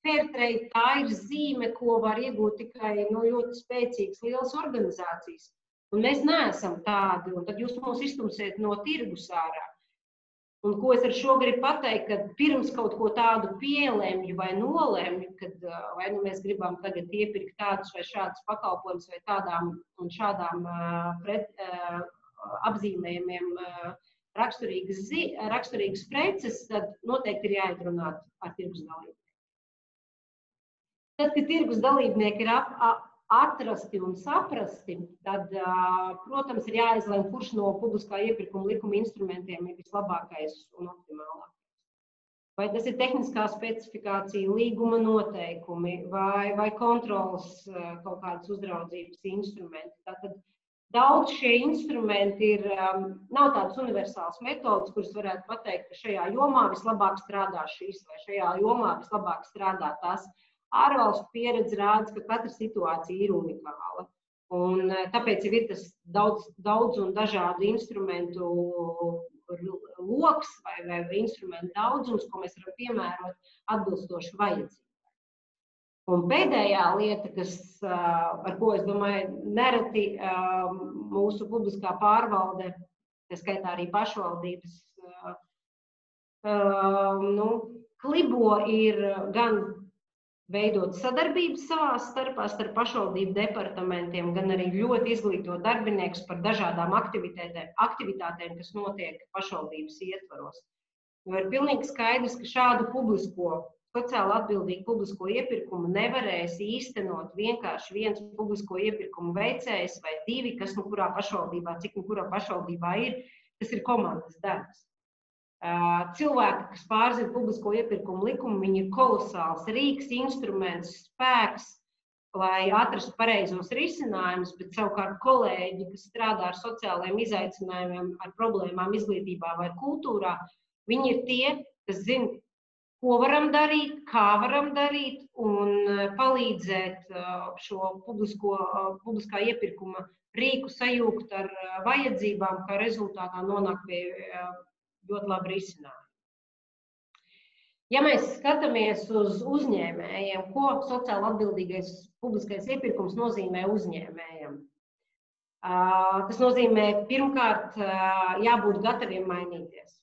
fair trade tā ir zīme, ko var iegūt tikai ļoti spēcīgas lielas organizācijas. Un mēs neesam tādi, un tad jūs mūs iztumsiet no tirgus ārā. Un ko es ar šo gribu pateikt, ka pirms kaut ko tādu pielēmju vai nolēmju, kad vai mēs gribam tagad iepirkt tādus vai šādus pakalpojumus vai tādām un šādām apzīmējumiem raksturīgas preces, tad noteikti ir jāiet ar tirgus dalībniekiem. Tad, kad tirgus dalībnieki ir atrasti un saprasti, tad, protams, ir jāizlem, kurš no publiskā iepirkuma likuma instrumentiem ir vislabākais un optimālākais. Vai tas ir tehniskā specifikācija, līguma noteikumi vai kontrolas kaut kādas uzraudzības instrumenti. Tātad daudz šie instrumenti nav tādas universālas metodas, kuras varētu pateikt, ka šajā jomā vislabāk strādā šīs vai šajā jomā vislabāk strādā tās. Ārvalstu pieredze rāda, ka katra situācija ir unikāla. Un tāpēc ir tas daudz un dažādu instrumentu loks vai instrumentu daudzums, ko mēs varam piemērot atbilstoši vajadzībai. Un pēdējā lieta, ar ko es domāju, nereti mūsu publiskā pārvalde, tā skaitā arī pašvaldības, klibo ir gan veidot sadarbības savā starpā starp pašvaldību departamentiem, gan arī ļoti izglītot darbiniekus par dažādām aktivitātēm, kas notiek pašvaldības ietvaros. Jo ir pilnīgi skaidrs, ka šādu sociāli atbildīgu publisko iepirkumu nevarēs īstenot vienkārši viens publisko iepirkumu veicējs vai divi, kas kurā pašvaldībā, cik kurā pašvaldībā ir, tas ir komandas darbs. Cilvēki, kas pārzina publisko iepirkumu likumu, viņi ir kolosāls rīks, instruments, spēks, lai atrastu pareizos risinājumus, bet savukārt kolēģi, kas strādā ar sociālajiem izaicinājumiem, ar problēmām izglītībā vai kultūrā, viņi ir tie, kas zina, ko varam darīt, kā varam darīt un palīdzēt šo publiskā iepirkuma rīku sajūgt ar vajadzībām, kā rezultātā nonāk pie ļoti labi risinājumi. Ja mēs skatāmies uz uzņēmējiem, ko sociāli atbildīgais publiskais iepirkums nozīmē uzņēmējiem? Tas nozīmē, pirmkārt, jābūt gataviem mainīties.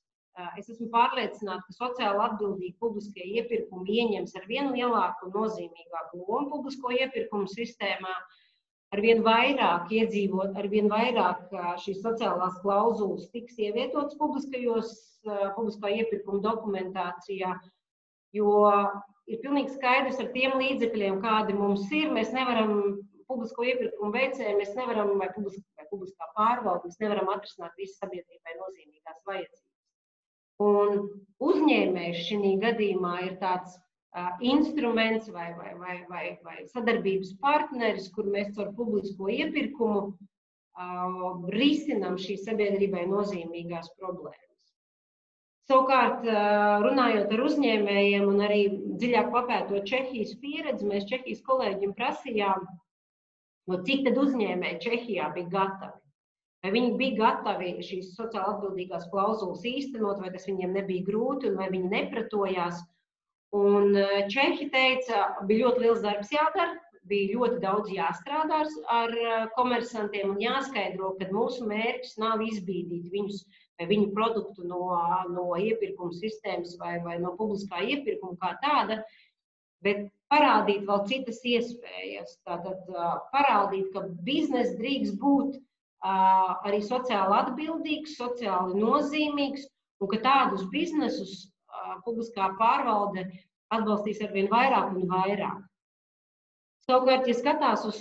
Es esmu pārliecināta, ka sociāli atbildīgi publiskie iepirkumi ieņems ar vien lielāku un nozīmīgāku lomu publisko iepirkumu sistēmā, ar vien vairāk šīs sociālās klauzulas tiks ievietotas publiskā iepirkuma dokumentācijā, jo ir pilnīgi skaidrs ar tiem līdzekļiem, kādi mums ir, mēs nevaram publisko iepirkumu veicēju, mēs nevaram, vai publiskā pārvalde, mēs nevaram atrisināt visas sabiedrībai nozīmīgās vajadzības. Un uzņēmējs šī gadījumā ir tāds instruments vai sadarbības partneris, kur mēs caur publisko iepirkumu risinām šīs sabiedrībai nozīmīgās problēmas. Savukārt, runājot ar uzņēmējiem un arī dziļāk papētot Čehijas pieredzi, mēs Čehijas kolēģiem prasījām, cik tad uzņēmēji Čehijā bija gatavi. Vai viņi bija gatavi šīs sociāli atbildīgās klauzulas īstenot, vai tas viņiem nebija grūti, un vai viņi nepratojās. Un Čehi teica, bija ļoti liels darbs jādara, bija ļoti daudz jāstrādā ar komersantiem un jāskaidro, ka mūsu mērķis nav izbīdīt viņus vai viņu produktu no iepirkuma sistēmas vai no publiskā iepirkuma kā tāda, bet parādīt vēl citas iespējas. Tātad parādīt, ka bizness drīkst būt arī sociāli atbildīgs, sociāli nozīmīgs, un ka tādus biznesus publiskā pārvalde atbalstīs arvien vairāk un vairāk. Savukārt, ja skatās uz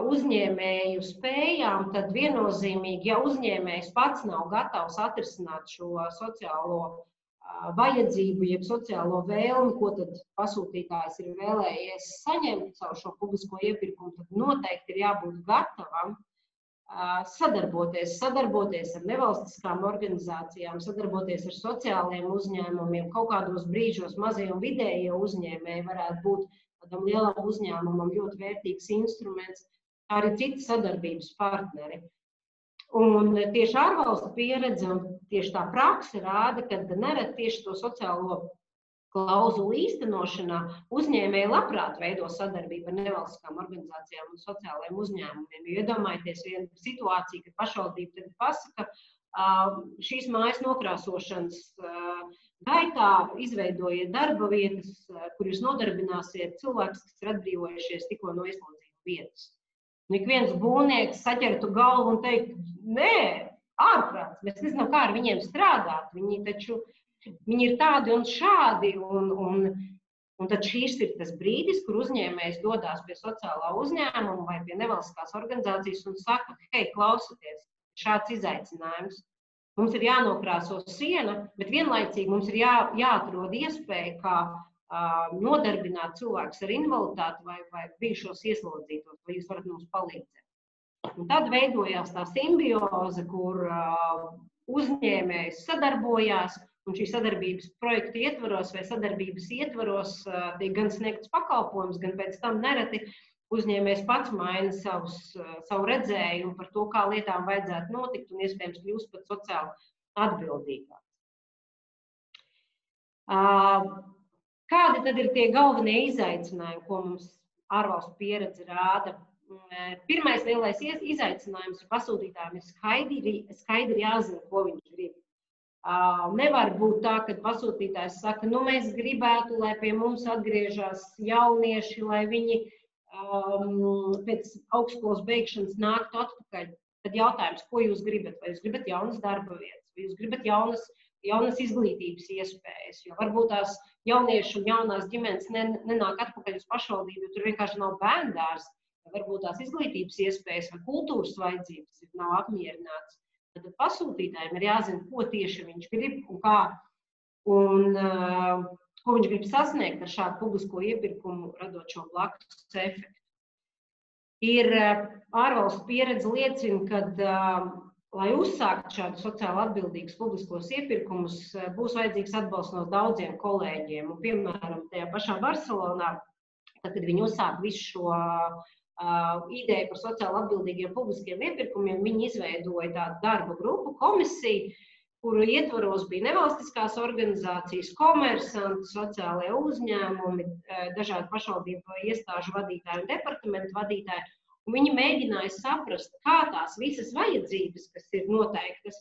uzņēmēju spējām, tad viennozīmīgi, ja uzņēmējs pats nav gatavs atrisināt šo sociālo vajadzību, jeb sociālo vēlmi, ko tad pasūtītājs ir vēlējies saņemt caur šo publisko iepirkumu, tad noteikti ir jābūt gatavam sadarboties ar nevalstiskām organizācijām, sadarboties ar sociālajiem uzņēmumiem. Kaut kādos brīžos mazie un vidējie uzņēmēji varētu būt tādam lielam uzņēmumam ļoti vērtīgs instruments, kā arī citi sadarbības partneri. Un tieši ārvalstu pieredze un tieši tā prakse rāda, ka nereti tieši to sociālo klauzulu īstenošanā uzņēmēji labprāt veido sadarbību ar nevalstiskām organizācijām un sociālajiem uzņēmumiem. Jo iedomājieties vienu situāciju, kad pašvaldība tagad pasaka, šīs mājas nokrāsošanas gaitā izveidojiet darba vietas, kur jūs nodarbināsiet cilvēkus, kas ir atbrīvojušies tikko no ieslodzījuma vietas. Un ik viens būvnieks saķertu galvu un teikt, nē, ārprāts, mēs nezinām, kā ar viņiem strādāt, viņi ir tādi un šādi, un tad šīs ir tas brīdis, kur uzņēmējs dodās pie sociālā uzņēmuma vai pie nevalstiskās organizācijas un saka, hei, klausieties, šāds izaicinājums. Mums ir jānokrāso siena, bet vienlaicīgi mums ir jāatrod iespēja, kā nodarbināt cilvēkus ar invaliditāti vai bijušos ieslodzītos, vai jūs varat mums palīdzēt. Un tad veidojās tā simbioze, kur uzņēmējs sadarbojās, un šī sadarbības projekta ietvaros vai sadarbības ietvaros tiek gan sniegts pakalpojums, gan pēc tam nereti uzņēmējs pats maina savu redzējumu par to, kā lietām vajadzētu notikt un iespējams kļūst pat sociāli atbildīgāks. Kādi tad ir tie galvenie izaicinājumi, ko mums ārvalstu pieredze rāda? Pirmais lielais izaicinājums pasūtītājiem ir skaidri jāzina, ko viņš grib. Nevar būt tā, ka pasūtītājs saka, nu mēs gribētu, lai pie mums atgriežas jaunieši, lai viņi pēc augstskolas beigšanas nāktu atpakaļ. Tad jautājums, ko jūs gribat? Vai jūs gribat jaunas darba vietas, vai jūs gribat jaunas izglītības iespējas? Jo varbūt tās jaunieši un jaunās ģimenes nenāk atpakaļ uz pašvaldību, jo tur vienkārši nav bērndārs. Varbūt tās izglītības iespējas vai kultūras vajadzības nav apmierināts. Tad pasūtītājiem ir jāzina, ko tieši viņš grib un kā, un ko viņš grib sasniegt ar šādu publisko iepirkumu, radot šo blakus efektu. Ir ārvalstu pieredze liecina, ka, lai uzsāktu šādu sociāli atbildīgus publiskos iepirkumus, būs vajadzīgs atbalsts no daudziem kolēģiem. Un, piemēram, tajā pašā Barcelonā, tad, kad viņi uzsāk visu šo ideju par sociāli atbildīgiem publiskiem iepirkumiem, viņi izveidoja tādu darba grupu, komisiju, kuru ietvaros bija nevalstiskās organizācijas, komersanti, sociālie uzņēmumi, dažādi pašvaldību iestāžu vadītāji un departamentu vadītāji. Un viņi mēģināja saprast, kā tās visas vajadzības, kas ir noteiktas,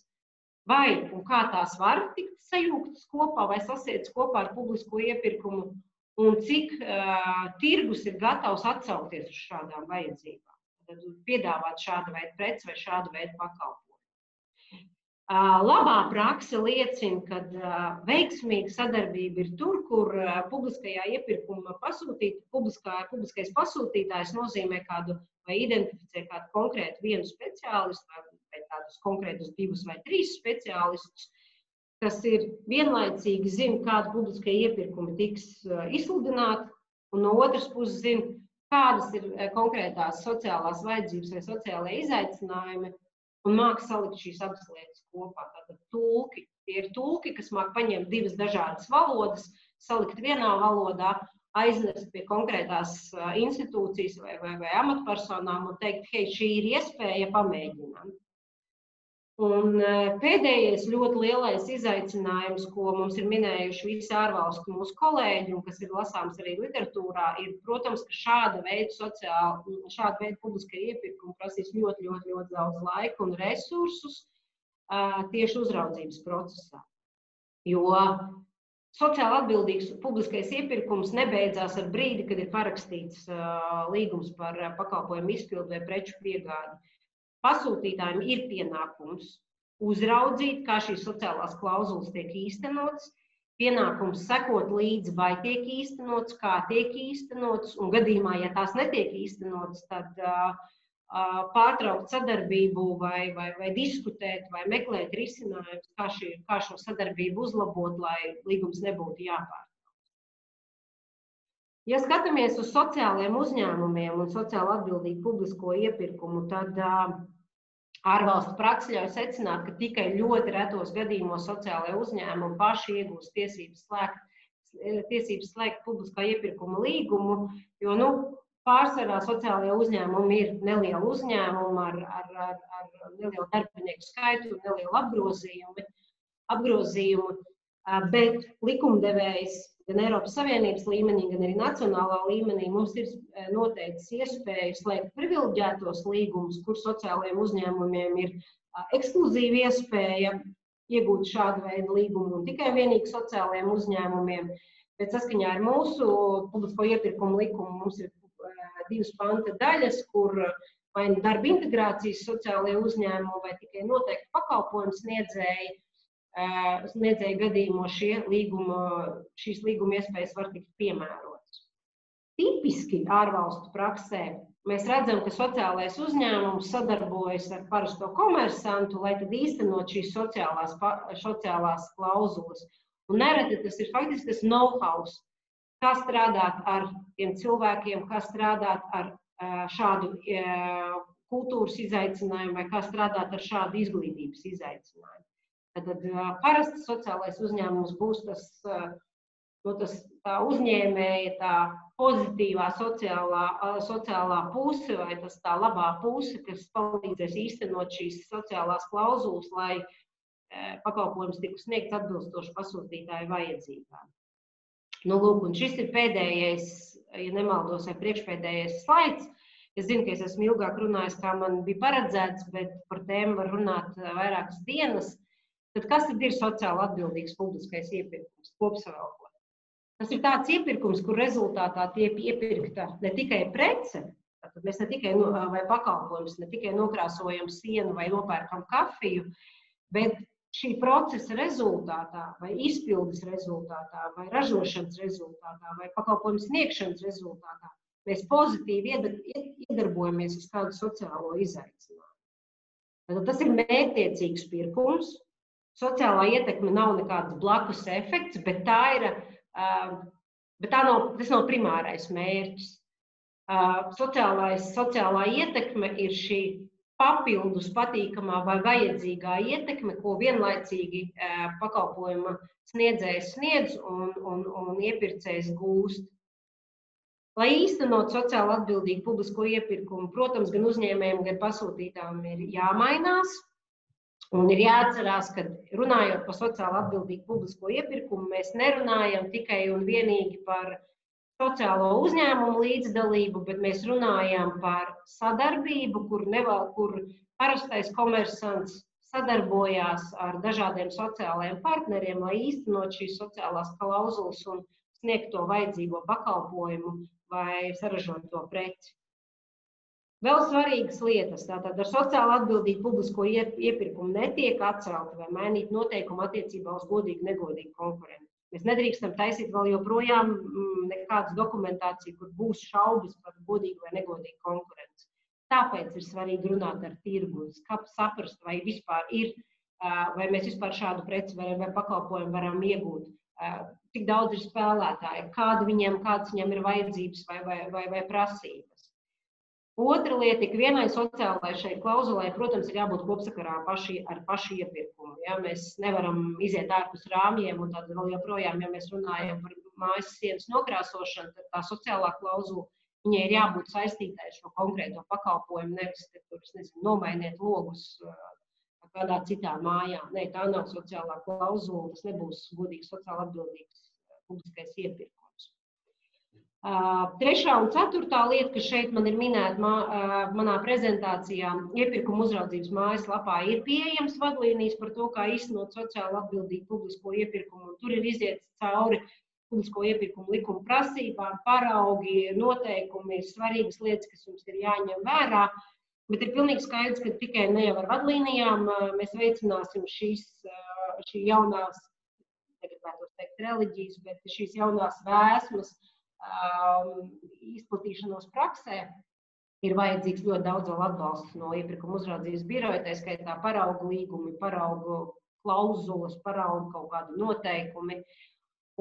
vai un kā tās var tikt sajūgtas kopā vai sasietas kopā ar publisko iepirkumu, un cik tirgus ir gatavs atsaukties uz šādām vajadzībām. Tad piedāvāt šādu veidu preci vai šādu veidu pakalpojumu. Labā prakse liecina, ka veiksmīga sadarbība ir tur, kur publiskajā iepirkuma publiskais pasūtītājs nozīmē kādu vai identificē kādu konkrētu vienu speciālistu vai tādus konkrētus 2 vai 3 speciālistus, kas ir vienlaicīgi zina, kāda publiskie iepirkumi tiks izsludināti, un no otras puses zina, kādas ir konkrētās sociālās vajadzības vai sociālai izaicinājumi, un māca salikt šīs abas lietas kopā. Tātad tulki. Tie ir tulki, kas māk paņemt 2 dažādas valodas, salikt vienā valodā, aiznest pie konkrētās institūcijas vai amatpersonām un teikt, hei, šī ir iespēja, pamēģinām. Un pēdējais ļoti lielais izaicinājums, ko mums ir minējuši visi ārvalstu mūsu kolēģi un kas ir lasāms arī literatūrā, ir, protams, ka šāda veida publiskie iepirkumi prasīs ļoti daudz laika un resursus tieši uzraudzības procesā. Jo sociāli atbildīgs publiskais iepirkums nebeidzās ar brīdi, kad ir parakstīts līgums par pakalpojumu izpildu vai preču piegādi. Pasūtītājiem ir pienākums uzraudzīt, kā šīs sociālās klauzulas tiek īstenotas, pienākums sekot līdzi, vai tiek īstenots, kā tiek īstenots, un gadījumā, ja tās netiek īstenotas, tad pārtraukt sadarbību vai diskutēt vai meklēt risinājumus, kā šo sadarbību uzlabot, lai līgums nebūtu jāpārtrauc. Ja skatāmies uz sociālajiem uzņēmumiem un sociāli atbildīgu publisko iepirkumu, tad ārvalstu prakse ļauj secināt, ka tikai ļoti retos gadījumos sociālajie uzņēmumi paši iegūst tiesības slēgt publiskā iepirkuma līgumu, jo pārsvarā sociālajie uzņēmumi ir nelieli uzņēmumi ar nelielu darbinieku skaitu un nelielu apgrozījumu, bet likumdevējs gan Eiropas Savienības līmenī, gan arī nacionālā līmenī mums ir noteikts iespēja slēgt privileģētos līgumus, kur sociālajiem uzņēmumiem ir ekskluzīva iespēja iegūt šādu veidu līgumu un tikai vienīgi sociālajiem uzņēmumiem. Bet saskaņā ar mūsu publisko iepirkumu likumu mums ir 2 panta daļas, kur vai darba integrācijas sociālajie uzņēmumi vai tikai noteikti pakalpojumu sniedzēji gadījumos šīs līguma iespējas var tikt piemērotas. Tipiski ārvalstu praksē mēs redzam, ka sociālais uzņēmums sadarbojas ar parasto komersantu, lai tad īstenot šīs sociālās klauzulas. Un nereti tas ir faktiski tas know-how, kā strādāt ar tiem cilvēkiem, kā strādāt ar šādu kultūras izaicinājumu vai kā strādāt ar šādu izglītības izaicinājumu. Tad parasti sociālais uzņēmums būs tā uzņēmēja, tā pozitīvā sociālā puse vai tas tā labā puse, kas palīdzēs īstenot šīs sociālās klauzulas, lai pakalpojums tiktu sniegts atbilstoši pasūtītāju vajadzībām. Nu, lūk, un šis ir pēdējais, ja nemaldos, vai priekšpēdējais slaids. Es zinu, ka es esmu ilgāk runājis, kā man bija paredzēts, bet par tēmu var runāt vairākas dienas. Tad kas tad ir sociāli atbildīgs publiskais iepirkums, kopsavilkot? Tas ir tāds iepirkums, kur rezultātā tiek iepirkta ne tikai prece, tad mēs ne tikai vai pakalpojums, ne tikai nokrāsojam sienu vai nopērkam kafiju, bet šī procesa rezultātā, vai izpildes rezultātā, vai ražošanas rezultātā, vai pakalpojumu sniegšanas rezultātā, mēs pozitīvi iedarbojamies uz kādu sociālo izaicinājumu. Tad tas ir mērķtiecīgs pirkums. Sociālā ietekme nav nekāds blakus efekts, bet tas nav primārais mērķis. Sociālā ietekme ir šī papildus patīkamā vai vajadzīgā ietekme, ko vienlaicīgi pakalpojuma sniedzējs sniedz un iepirkējs gūst. Lai īstenot sociāli atbildīgu publisko iepirkumu, protams, gan uzņēmējiem, gan pasūtītājiem ir jāmainās. Un ir jāatcerās, ka runājot par sociāli atbildīgu publisko iepirkumu, mēs nerunājam tikai un vienīgi par sociālo uzņēmumu līdzdalību, bet mēs runājam par sadarbību, kur parastais komersants sadarbojās ar dažādiem sociālajiem partneriem, lai īstenot šīs sociālās klauzulas un sniegt to vajadzīgo pakalpojumu vai saražot to preci. Vēl svarīgas lietas. Tātad ar sociāli atbildīgu publisko iepirkumu netiek atcelta vai mainīt noteikumu attiecībā uz godīgu, negodīgu konkurenci. Mēs nedrīkstam taisīt vēl joprojām nekādas dokumentāciju, kur būs šaubas par godīgu vai negodīgu konkurenci. Tāpēc ir svarīgi runāt ar tirgu, saprast, vai vispār ir, vai mēs vispār šādu preci vai pakalpojumu varam iegūt, cik daudz ir spēlētāji, kādas viņiem ir vajadzības vai prasības. Otra lieta, ka vienai sociālai šai klauzulai, protams, ir jābūt kopsakarā ar pašu iepirkumu. Ja? Mēs nevaram iziet ārpus rāmjiem, un tad vēl joprojām, ja mēs runājam par mājas sienas nokrāsošanu, tad tā sociālā klauzula, viņai ir jābūt saistītai ar šo konkrēto pakalpojumu, nevis, ka tur, nomainiet logus kādā citā mājā. Nē, tā nav sociālā klauzula, tas nebūs godīgs sociāli atbildīgs publiskais iepirkums. Trešā un ceturtā lieta, kas šeit man ir minēta manā prezentācijā, iepirkuma uzraudzības mājaslapā ir pieejams vadlīnijas par to, kā īstenot sociāli atbildīgu publisko iepirkumu. Tur ir iziets cauri publisko iepirkumu likuma prasībām, paraugi, noteikumi, svarīgas lietas, kas jums ir jāņem vērā. Bet ir pilnīgi skaidrs, ka tikai ne jau ar vadlīnijām mēs veicināsim šī jaunās, negribētos teikt reliģijas, bet šīs jaunās vēsmas izplatīšanos praksē. Ir vajadzīgs ļoti daudz vēl atbalsts no iepirkuma uzraudzības biroja, tā skaitā paraugu līgumi, paraugu klauzulas, paraugu kaut kādi noteikumi.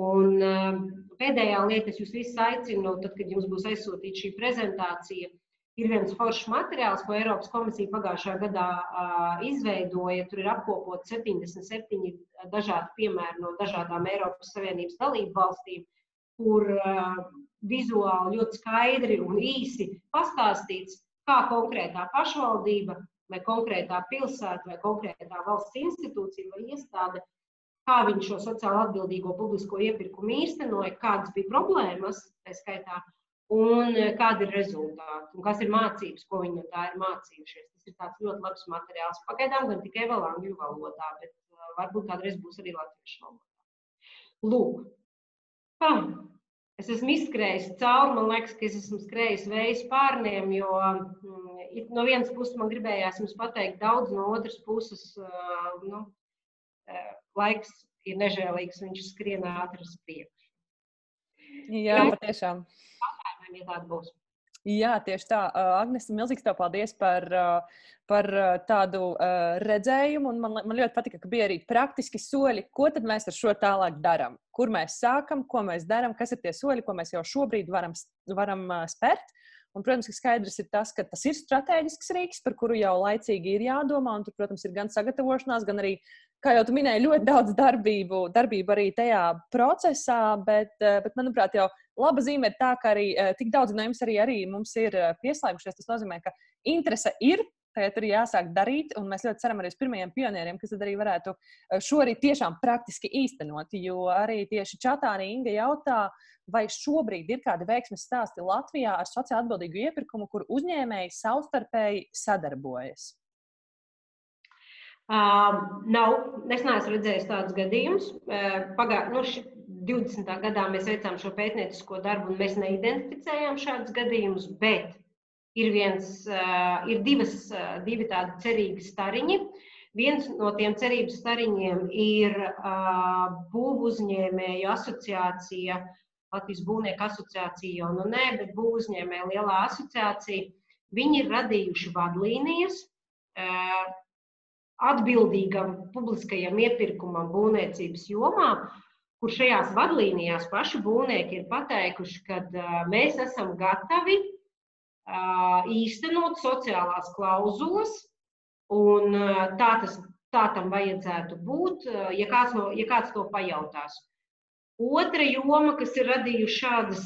Un pēdējā lieta, es jūs visus aicinu, tad, kad jums būs aizsūtīta šī prezentācija, ir viens foršs materiāls, ko Eiropas komisija pagājušā gadā izveidoja. Tur ir apkopot 77 dažādi piemēri no dažādām Eiropas Savienības dalību valstīm, kur vizuāli ļoti skaidri un īsi pastāstīts, kā konkrētā pašvaldība vai konkrētā pilsēta vai konkrētā valsts institūcija vai iestāde, kā viņi šo sociāli atbildīgo publisko iepirkumu īstenoja, kādas bija problēmas, tā skaitā, un kādi ir rezultāti, un kas ir mācības, ko viņi no tā ir mācījušies. Tas ir tāds ļoti labs materiāls. Pagaidām gan tikai vēl angļu valodā, bet varbūt kādreiz būs arī latviešu valodā. Lūk. Es esmu izskrējis cauri, man liekas, ka es esmu skrējis vējas pārniem, jo no vienas puses man gribējās jums pateikt daudz, no otras puses laiks ir nežēlīgs, viņš skrien ātri uz priekšu. Jā, patiešām. Ja tāda būs. Jā, tieši tā. Agnes, milzīgs tev paldies par tādu redzējumu. Un man ļoti patika, ka bija arī praktiski soļi, ko tad mēs ar šo tālāk darām. Kur mēs sākam, ko mēs darām, kas ir tie soļi, ko mēs jau šobrīd varam spērt. Un, protams, ka skaidrs ir tas, ka tas ir strateģisks rīks, par kuru jau laicīgi ir jādomā. Un tur, protams, ir gan sagatavošanās, gan arī, kā jau tu minēji, ļoti daudz darbību arī tajā procesā. Bet manuprāt, jau laba zīme ir tā, ka arī tik daudz no jums arī mums ir pieslēgušies. Tas nozīmē, ka interese ir, tagad ir jāsāk darīt, un mēs ļoti ceram arī uz pirmajiem pionieriem, kas tad arī varētu šo arī tiešām praktiski īstenot, jo arī tieši čatā arī Inga jautā, vai šobrīd ir kādi veiksmes stāsti Latvijā ar sociāli atbildīgu iepirkumu, kur uzņēmēji savstarpēji sadarbojas? Nav, es neesmu redzējis tādus gadījumus. 20. gadā mēs veicām šo pētniecisko darbu un mēs neidentificējām šādus gadījumus, bet ir divi tādi cerīgi stariņi. Viens no tiem cerības stariņiem ir būvuzņēmēju asociācija, Latvijas būvnieku asociācija, jau nē, bet būvuzņēmēju lielā asociācija. Viņi ir radījuši vadlīnijas atbildīgam publiskajam iepirkumam būvniecības jomā, kur šajās vadlīnijās paši būvnieki ir pateikuši, ka mēs esam gatavi īstenot sociālās klauzulas, un tā tam vajadzētu būt, ja kāds to pajautās. Otra joma, kas ir radījuši šādas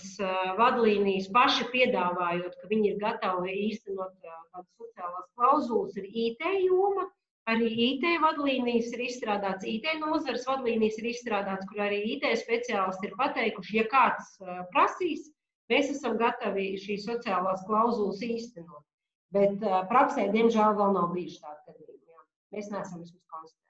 vadlīnijas paši piedāvājot, ka viņi ir gatavi īstenot tādas sociālās klauzulas, ir IT joma. Arī IT vadlīnijas ir izstrādāts, IT nozares vadlīnijas ir izstrādāts, kur arī IT speciālisti ir pateikuši, ja kāds prasīs, mēs esam gatavi šīs sociālās klauzulas īstenot. Bet praksē, diemžēl, vēl nav bijuši tādi gadījumi. Mēs neesam vismaz konstatēti.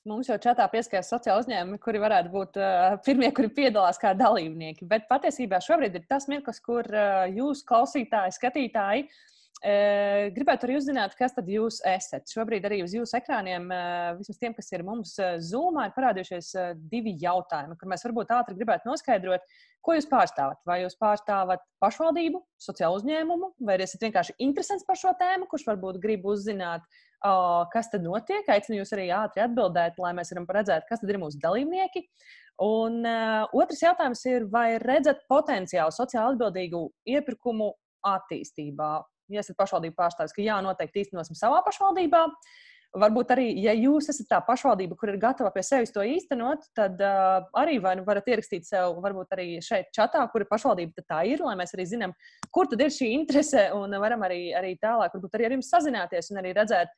Mums jau čatā pieskatās sociāli uzņēmumi, kuri varētu būt pirmie, kuri piedalās kā dalībnieki. Bet patiesībā šobrīd ir tas mirklis, kur jūs, klausītāji, skatītāji, gribētu arī uzzināt, kas tad jūs esat. Šobrīd arī uz jūsu ekrāniem, vismaz tiem, kas ir mums Zoomā, ir parādījušies divi jautājumi, kur mēs varbūt ātri gribētu noskaidrot, ko jūs pārstāvat. Vai jūs pārstāvat pašvaldību, sociālu uzņēmumu, vai esat vienkārši interesants par šo tēmu, kurš varbūt grib uzzināt, kas tad notiek. Aicinu jūs arī ātri atbildēt, lai mēs varam redzēt, kas tad ir mūsu dalībnieki. Un otrs jautājums ir, vai redzat potenciālu sociāli atbildīgu iepirkumu attīstībā? Ja esat pašvaldību pārstāvis, ka jā, noteikti īstenosim savā pašvaldībā. Varbūt arī, ja jūs esat tā pašvaldība, kur ir gatava pie sevis to īstenot, tad arī varat ierakstīt sev, varbūt arī šeit čatā, kura pašvaldība tā ir, lai mēs arī zinām, kur tad ir šī interese un varam arī tālāk, varbūt arī ar jums sazināties un arī redzēt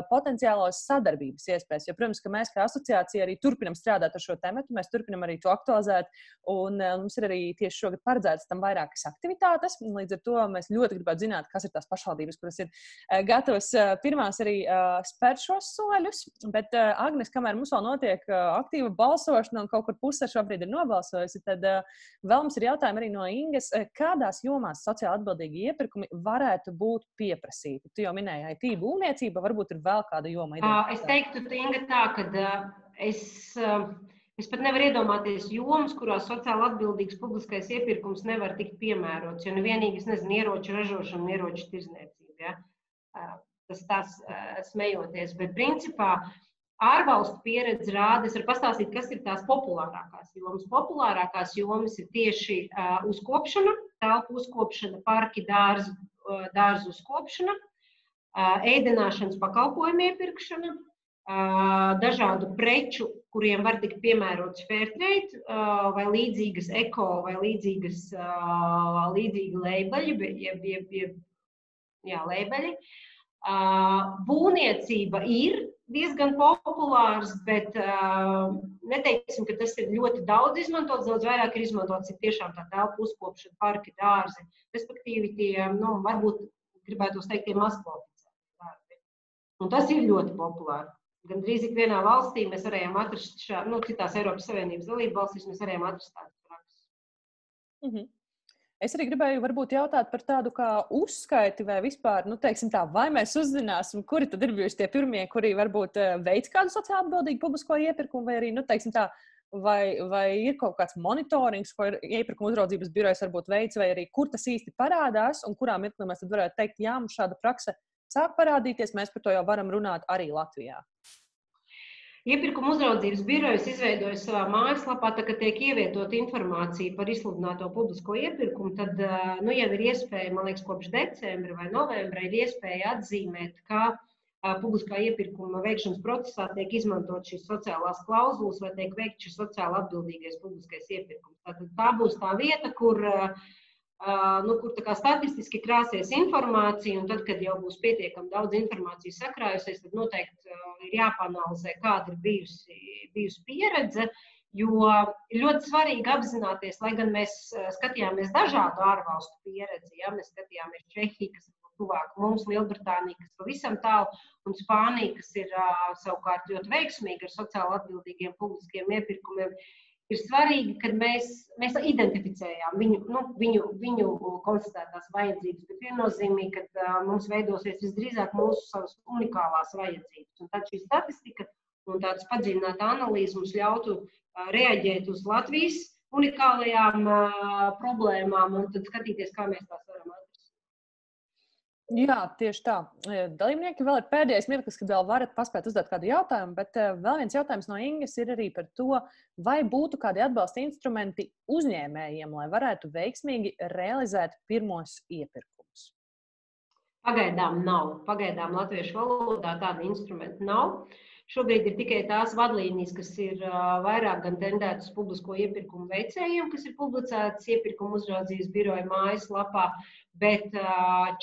potenciālos sadarbības iespējas. Jo, protams, ka mēs kā asociācija arī turpinam strādāt ar šo tematu, mēs turpinam arī to aktualizēt, un mums ir arī tieši šogad paredzētas tam vairākas aktivitātes. Līdz ar to mēs ļoti gribētu zināt, kas ir tās pašvaldības, kuras ir gatavas pirmās arī spērt šos soļus. Bet, Agnes, kamēr mums vēl notiek aktīva balsošana un kaut kur puse šobrīd ir nobalsojusi, tad vēl mums ir jautājumi arī no Ingas, kādās jomās sociāli atbildīgi iepirkumi varētu būt pieprasīti? Tu jau minēji IT būvniecība, varbūt ir vēl kāda joma? Es teiktu, Inga, tā, ka es pat nevaru iedomāties jomas, kurās sociāli atbildīgs publiskais iepirkums nevar tikt piemērots, jo nevienīgi, es nezinu, ieroču ražošana un ieroču tirzniecība. Ja? Tas tās smejoties, bet principā ārvalstu pieredze rāda, es varu pastāstīt, kas ir tās populārākās jomas. Populārākās jomas ir tieši uzkopšana, telpu uzkopšana, parki, dārzu uzkopšana, ēdināšanas pakalpojumu iepirkšana, dažādu preču, kuriem var tikt piemērots Fairtrade vai līdzīgas eko vai līdzīgi leibeļi, leibeļi. Būvniecība ir diezgan populārs, bet neteiksim, ka tas ir ļoti daudz izmantots, daudz vairāk ir izmantots ir tiešām tā telpu uzkopšana, parki, dārzi, respektīvi tie, varbūt gribētu teikt, tie mazkvalificēti darbi. Un tas ir ļoti populāri. Gan drīz ikvienā valstī mēs varējām atrast citās Eiropas Savienības dalību valstīs, mēs varējām atrast tādas prakses. Es arī gribēju varbūt jautāt par tādu kā uzskaiti vai vispār, teiksim tā, vai mēs uzzināsim, kuri tad ir bijuši tie pirmie, kuri varbūt veic kādu sociāli atbildīgu publisko iepirkumu, vai arī, teiksim tā, vai ir kaut kāds monitorings, ko iepirkuma uzraudzības birojas varbūt veic, vai arī kur tas īsti parādās un kurā mirklī mēs tad varētu teikt, jā, mums šāda prakse sāk parādīties, mēs par to jau varam runāt arī Latvijā. Iepirkuma uzraudzības birojas izveidoja savā mājaslapā, tā, kad tiek ievietot informācija par izsludināto publisko iepirkumu, tad jau ir iespēja, man liekas, kopš decembra vai novembra ir iespēja atzīmēt, ka publiskā iepirkuma veikšanas procesā tiek izmantot šīs sociālās klauzulas vai tiek veikt šis sociāli atbildīgais publiskais iepirkums. Tātad tā būs tā vieta, kur kur tā kā statistiski krāsies informācija, un tad, kad jau būs pietiekami daudz informācijas sakrājusies, tad noteikti ir jāpanalizē, kāda ir bijusi pieredze, jo ļoti svarīgi apzināties, lai gan mēs skatījāmies dažādu ārvalstu pieredzi, ja mēs skatījāmies Čehiju, kas ir tuvāk mums, Lielbritānija, kas pavisam tālu, un Spānija, kas ir savukārt ļoti veiksmīga ar sociāli atbildīgiem publiskiem iepirkumiem, ir svarīgi, ka mēs identificējām viņu konstatētās vajadzības, bet viennozīmīgi, ka mums veidosies visdrīzāk mūsu savas unikālās vajadzības. Un tad šī statistika un tāds padziļināta analīze mums ļautu reaģēt uz Latvijas unikālajām problēmām un tad skatīties, kā mēs tās varam atrisināt. Jā, tieši tā. Dalībnieki vēl ir pēdējais mirklis, kad vēl varat paspēt uzdot kādu jautājumu, bet vēl viens jautājums no Ingas ir arī par to, vai būtu kādi atbalsta instrumenti uzņēmējiem, lai varētu veiksmīgi realizēt pirmos iepirkumus. Pagaidām nav. Pagaidām latviešu valodā tāda instrumenta nav. Šobrīd ir tikai tās vadlīnijas, kas ir vairāk gan tendētas publisko iepirkumu veicējiem, kas ir publicētas iepirkumu uzraudzības biroja mājaslapā, bet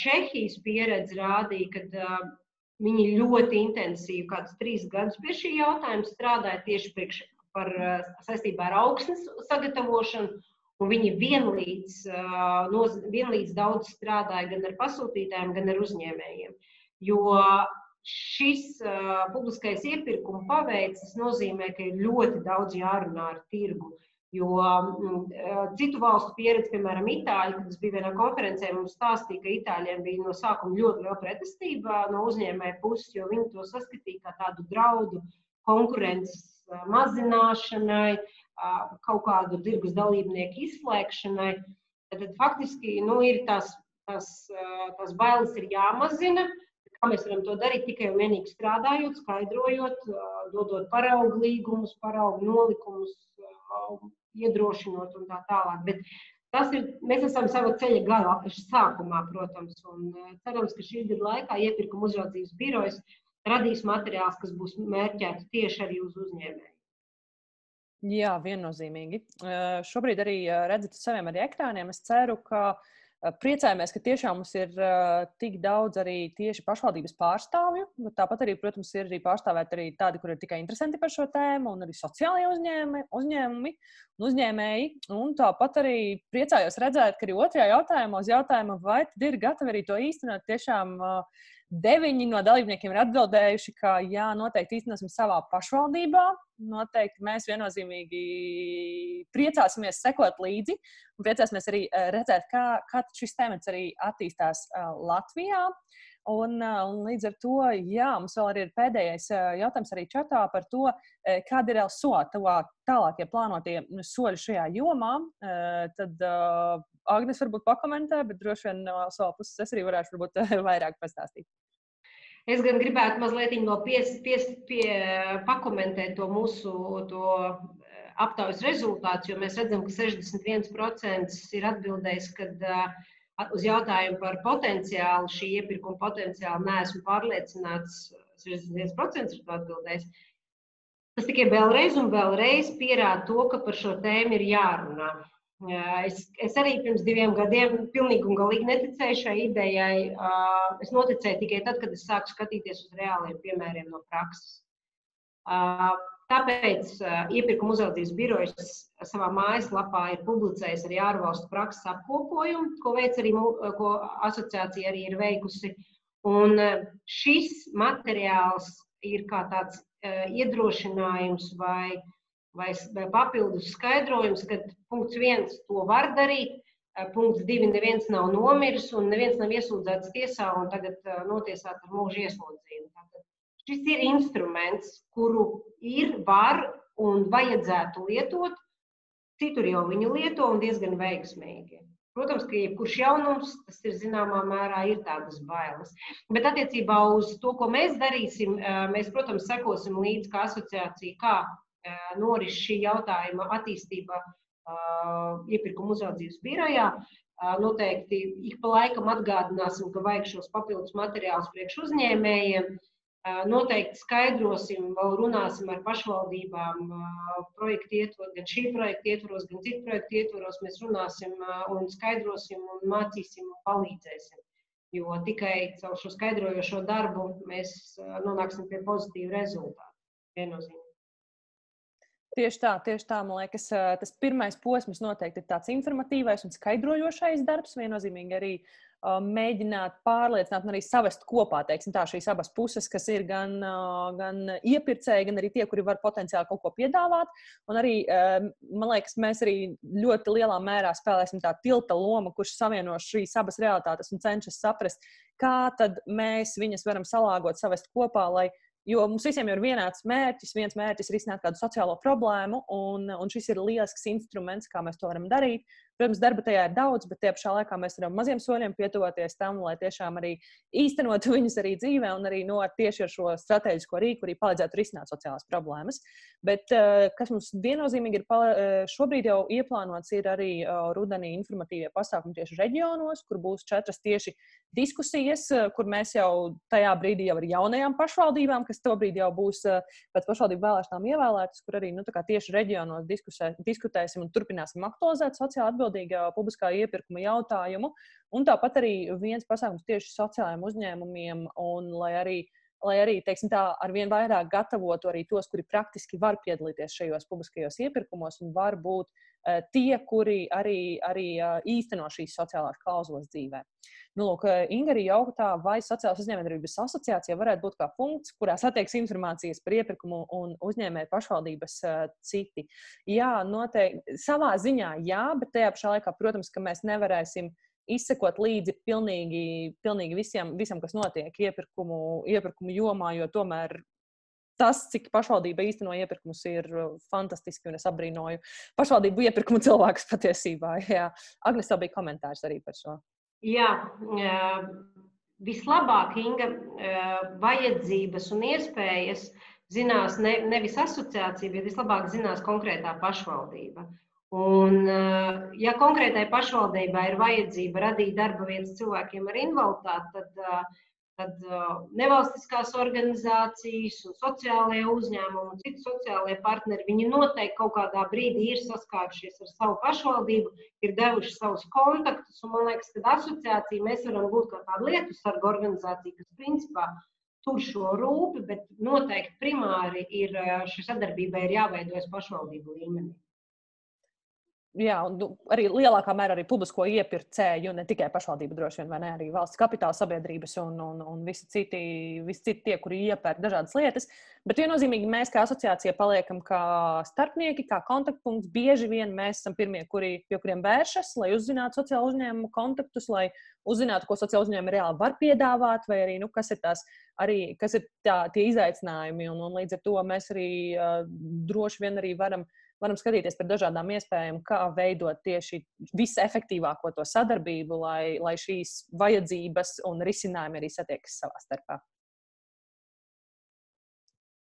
Čehijas pieredze rādīja, ka viņi ļoti intensīvi kādus 3 gadus pie šī jautājuma strādāja tieši saistībā ar augsnes sagatavošanu, un viņi vienlīdz daudz strādāja gan ar pasūtītājiem, gan ar uzņēmējiem. Jo šis publiskais iepirkuma paveids nozīmē, ka ir ļoti daudz jārunā ar tirgu, jo citu valstu pieredze, piemēram, Itāļi, kad es biju vienā konferencē, mums stāstīja, ka Itāļiem bija no sākuma ļoti liela pretestība no uzņēmēja puses, jo viņi to saskatīja kā tādu draudu konkurences mazināšanai, kaut kādu tirgus dalībnieku izslēgšanai. Tad faktiski ir tās bailes ir jāmazina. Kā mēs varam to darīt? Tikai un vienīgi strādājot, skaidrojot, dodot paraugu līgumus, paraugu nolikumus, iedrošinot un tā tālāk. Bet mēs esam sava ceļa galā, sākumā, protams, un cerams, ka šī gada laikā iepirkuma uzraudzības birojas radīs materiāls, kas būs mērķēts tieši arī uz uzņēmēju. Jā, viennozīmīgi. Šobrīd arī redzat uz saviem arī ekrāniem. Es ceru, ka priecājamies, ka tiešām mums ir tik daudz arī tieši pašvaldības pārstāvju. Tāpat arī, protams, ir arī pārstāvēt arī tādi, kur ir tikai interesanti par šo tēmu, un arī sociālie uzņēmumi un uzņēmēji. Un tāpat arī priecājos redzēt, ka arī otrajā jautājumā uz jautājumu, vai tad ir gatavi arī to īstenot, tiešām 9 no dalībniekiem ir atbildējuši, ka jā, noteikti īstenosim savā pašvaldībā. Noteikti mēs viennozīmīgi priecāsimies sekot līdzi un priecāsimies arī redzēt, kā šis temats arī attīstās Latvijā. Un līdz ar to, jā, mums vēl arī ir pēdējais jautājums arī čatā par to, kādi ir tālākie plānotie soļi šajā jomā. Tad Agnes varbūt pakomentē, bet droši vien no savā puses es arī varētu varbūt vairāk pastāstīt. Es gan gribētu mazliet pakomentēt to mūsu aptaujas rezultātus, jo mēs redzam, ka 61% ir atbildējis, kad uz jautājumu par potenciālu, šī iepirkuma potenciālu neesmu pārliecināts, 61% ir to atbildējis. Tas tikai vēlreiz un vēlreiz pierāda to, ka par šo tēmu ir jārunā. Es arī pirms 2 gadiem pilnīgi un galīgi neticēju šai idejai. Es noticēju tikai tad, kad es sāku skatīties uz reāliem piemēriem no prakses. Tāpēc iepirkuma uzraudzības birojas savā mājaslapā ir publicējis arī ārvalstu prakses apkopojumu, ko asociācija arī ir veikusi. Un šis materiāls ir kā tāds iedrošinājums vai papildus skaidrojums, ka punkts 1 to var darīt, punkts 2 neviens nav nomiris un neviens nav iesūdzēts tiesā un tagad notiesāt ar mūža ieslodzījumu. Šis ir instruments, kuru var un vajadzētu lietot, citur jau viņu lieto un diezgan veiksmīgi. Protams, ka jebkurš jaunums, tas ir zināmā mērā ir tādas bailes. Bet attiecībā uz to, ko mēs darīsim, mēs, protams, sekosim līdz kā asociācija, kā noris šī jautājuma attīstība iepirkuma uzraudzības birojā. Noteikti ik pa laikam atgādināsim, ka vajag šos papildus materiālus priekš uzņēmējiem. Noteikti skaidrosim, vēl runāsim ar pašvaldībām projektu ietvaros, gan šī projekta ietvaros, gan citu projektu ietvaros. Mēs runāsim un skaidrosim un mācīsim un palīdzēsim. Jo tikai caur šo skaidrojošo darbu mēs nonāksim pie pozitīva rezultāta. Viennozīmīgi. Tieši tā, man liekas, tas pirmais posms noteikti ir tāds informatīvais un skaidrojošais darbs, viennozīmīgi arī mēģināt pārliecināt un arī savest kopā, teiksim tā, šīs abas puses, kas ir gan iepirkēji, gan arī tie, kuri var potenciāli kaut ko piedāvāt. Un arī, man liekas, mēs arī ļoti lielā mērā spēlēsim tā tilta lomu, kurš savieno šīs abas realitātes un cenšas saprast, kā tad mēs viņas varam salāgot, savest kopā, jo mums visiem ir vienāds mērķis. Viens mērķis ir risināt kādu sociālo problēmu, un šis ir lielisks instruments, kā mēs to varam darīt. Protams, darba tajā ir daudz, bet tie pašā laikā mēs varam maziem soļiem pietuvoties tam, lai tiešām arī īstenotu viņus arī dzīvē un arī tieši ar šo strateģisko rīku arī palīdzētu risināt sociālās problēmas. Bet kas mums viennozīmīgi ir šobrīd jau ieplānots, ir arī rudenī informatīvie pasākumi tieši reģionos, kur būs 4 tieši diskusijas, kur mēs jau tajā brīdī jau ar jaunajām pašvaldībām, kas tobrīd jau būs pēc pašvaldību vēlēšanām ievēlētas, kur arī tieši reģionos diskutēsim un turpināsim aktualizēt sociāli atbildīgā publiskā iepirkuma jautājumu. Un tāpat arī viens pasākums tieši sociālajiem uzņēmumiem, un lai arī teiksim tā, arvien vairāk gatavotu arī tos, kuri praktiski var piedalīties šajos publiskajos iepirkumos un var būt tie, kuri arī īsteno šīs sociālās klauzulas dzīvē. Lūk, Inga arī jautā, vai sociālās uzņēmējdarbības asociācija varētu būt kā punkts, kurā satiekas informācijas par iepirkumu un uzņēmēju pašvaldības citi. Jā, noteikti. Savā ziņā jā, bet tajā pašā laikā, protams, ka mēs nevarēsim izsekot līdzi pilnīgi visam, kas notiek iepirkumu jomā, jo tomēr tas, cik pašvaldība īsteno iepirkumus, ir fantastiski, un es apbrīnoju pašvaldību iepirkumu cilvēkus patiesībā. Jā. Agnes, tev bija komentārs arī par šo. Jā, vislabāk, Inga, vajadzības un iespējas zinās nevis asociācija, bet vislabāk zinās konkrētā pašvaldība. Un, ja konkrētai pašvaldībai ir vajadzība radīt darba vietas cilvēkiem ar invaliditāti, tad nevalstiskās organizācijas un sociālajie uzņēmumi un citi sociālajie partneri, viņi noteikti kaut kādā brīdī ir saskārušies ar savu pašvaldību, ir devuši savus kontaktus, un man liekas, ka asociācija mēs varam būt kā tāda lietu sarga organizācija, kas principā tur šo rūpi, bet noteikti primāri ir šī sadarbība ir jāveidojas pašvaldību līmenī. Jā, un arī lielākā mērā arī publisko iepirkēju, ne tikai pašvaldību droši vien, vai ne, arī valsts kapitāla sabiedrības un visi citi tie, kuri iepērk dažādas lietas. Bet viennozīmīgi mēs kā asociācija paliekam kā starpnieki, kā kontaktpunkts. Bieži vien mēs esam pirmie, pie kuriem vēršas, lai uzzinātu sociālo uzņēmumu kontaktus, lai uzzinātu, ko sociālo uzņēmumi reāli var piedāvāt, vai arī, kas ir tie izaicinājumi. Un līdz ar to mēs arī droši vien arī varam skatīties par dažādām iespējām, kā veidot tieši visefektīvāko to sadarbību, lai šīs vajadzības un risinājumi arī satiekas savā starpā.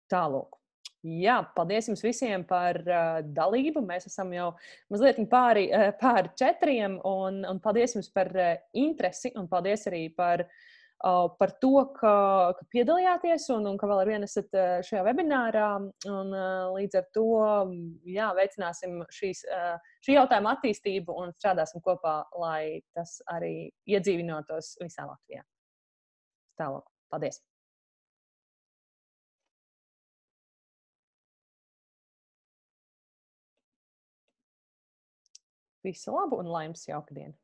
Tālūk. Jā, paldies jums visiem par dalību. Mēs esam jau mazliet pāri 4, un paldies jums par interesi, un paldies arī par to, ka piedalījāties un ka vēl ar vienu esat šajā webinārā. Un, līdz ar to veicināsim šī jautājuma attīstību un strādāsim kopā, lai tas arī iedzīvinātos visā Latvijā. Tālāk. Paldies! Visu labu un lai jums jauka diena!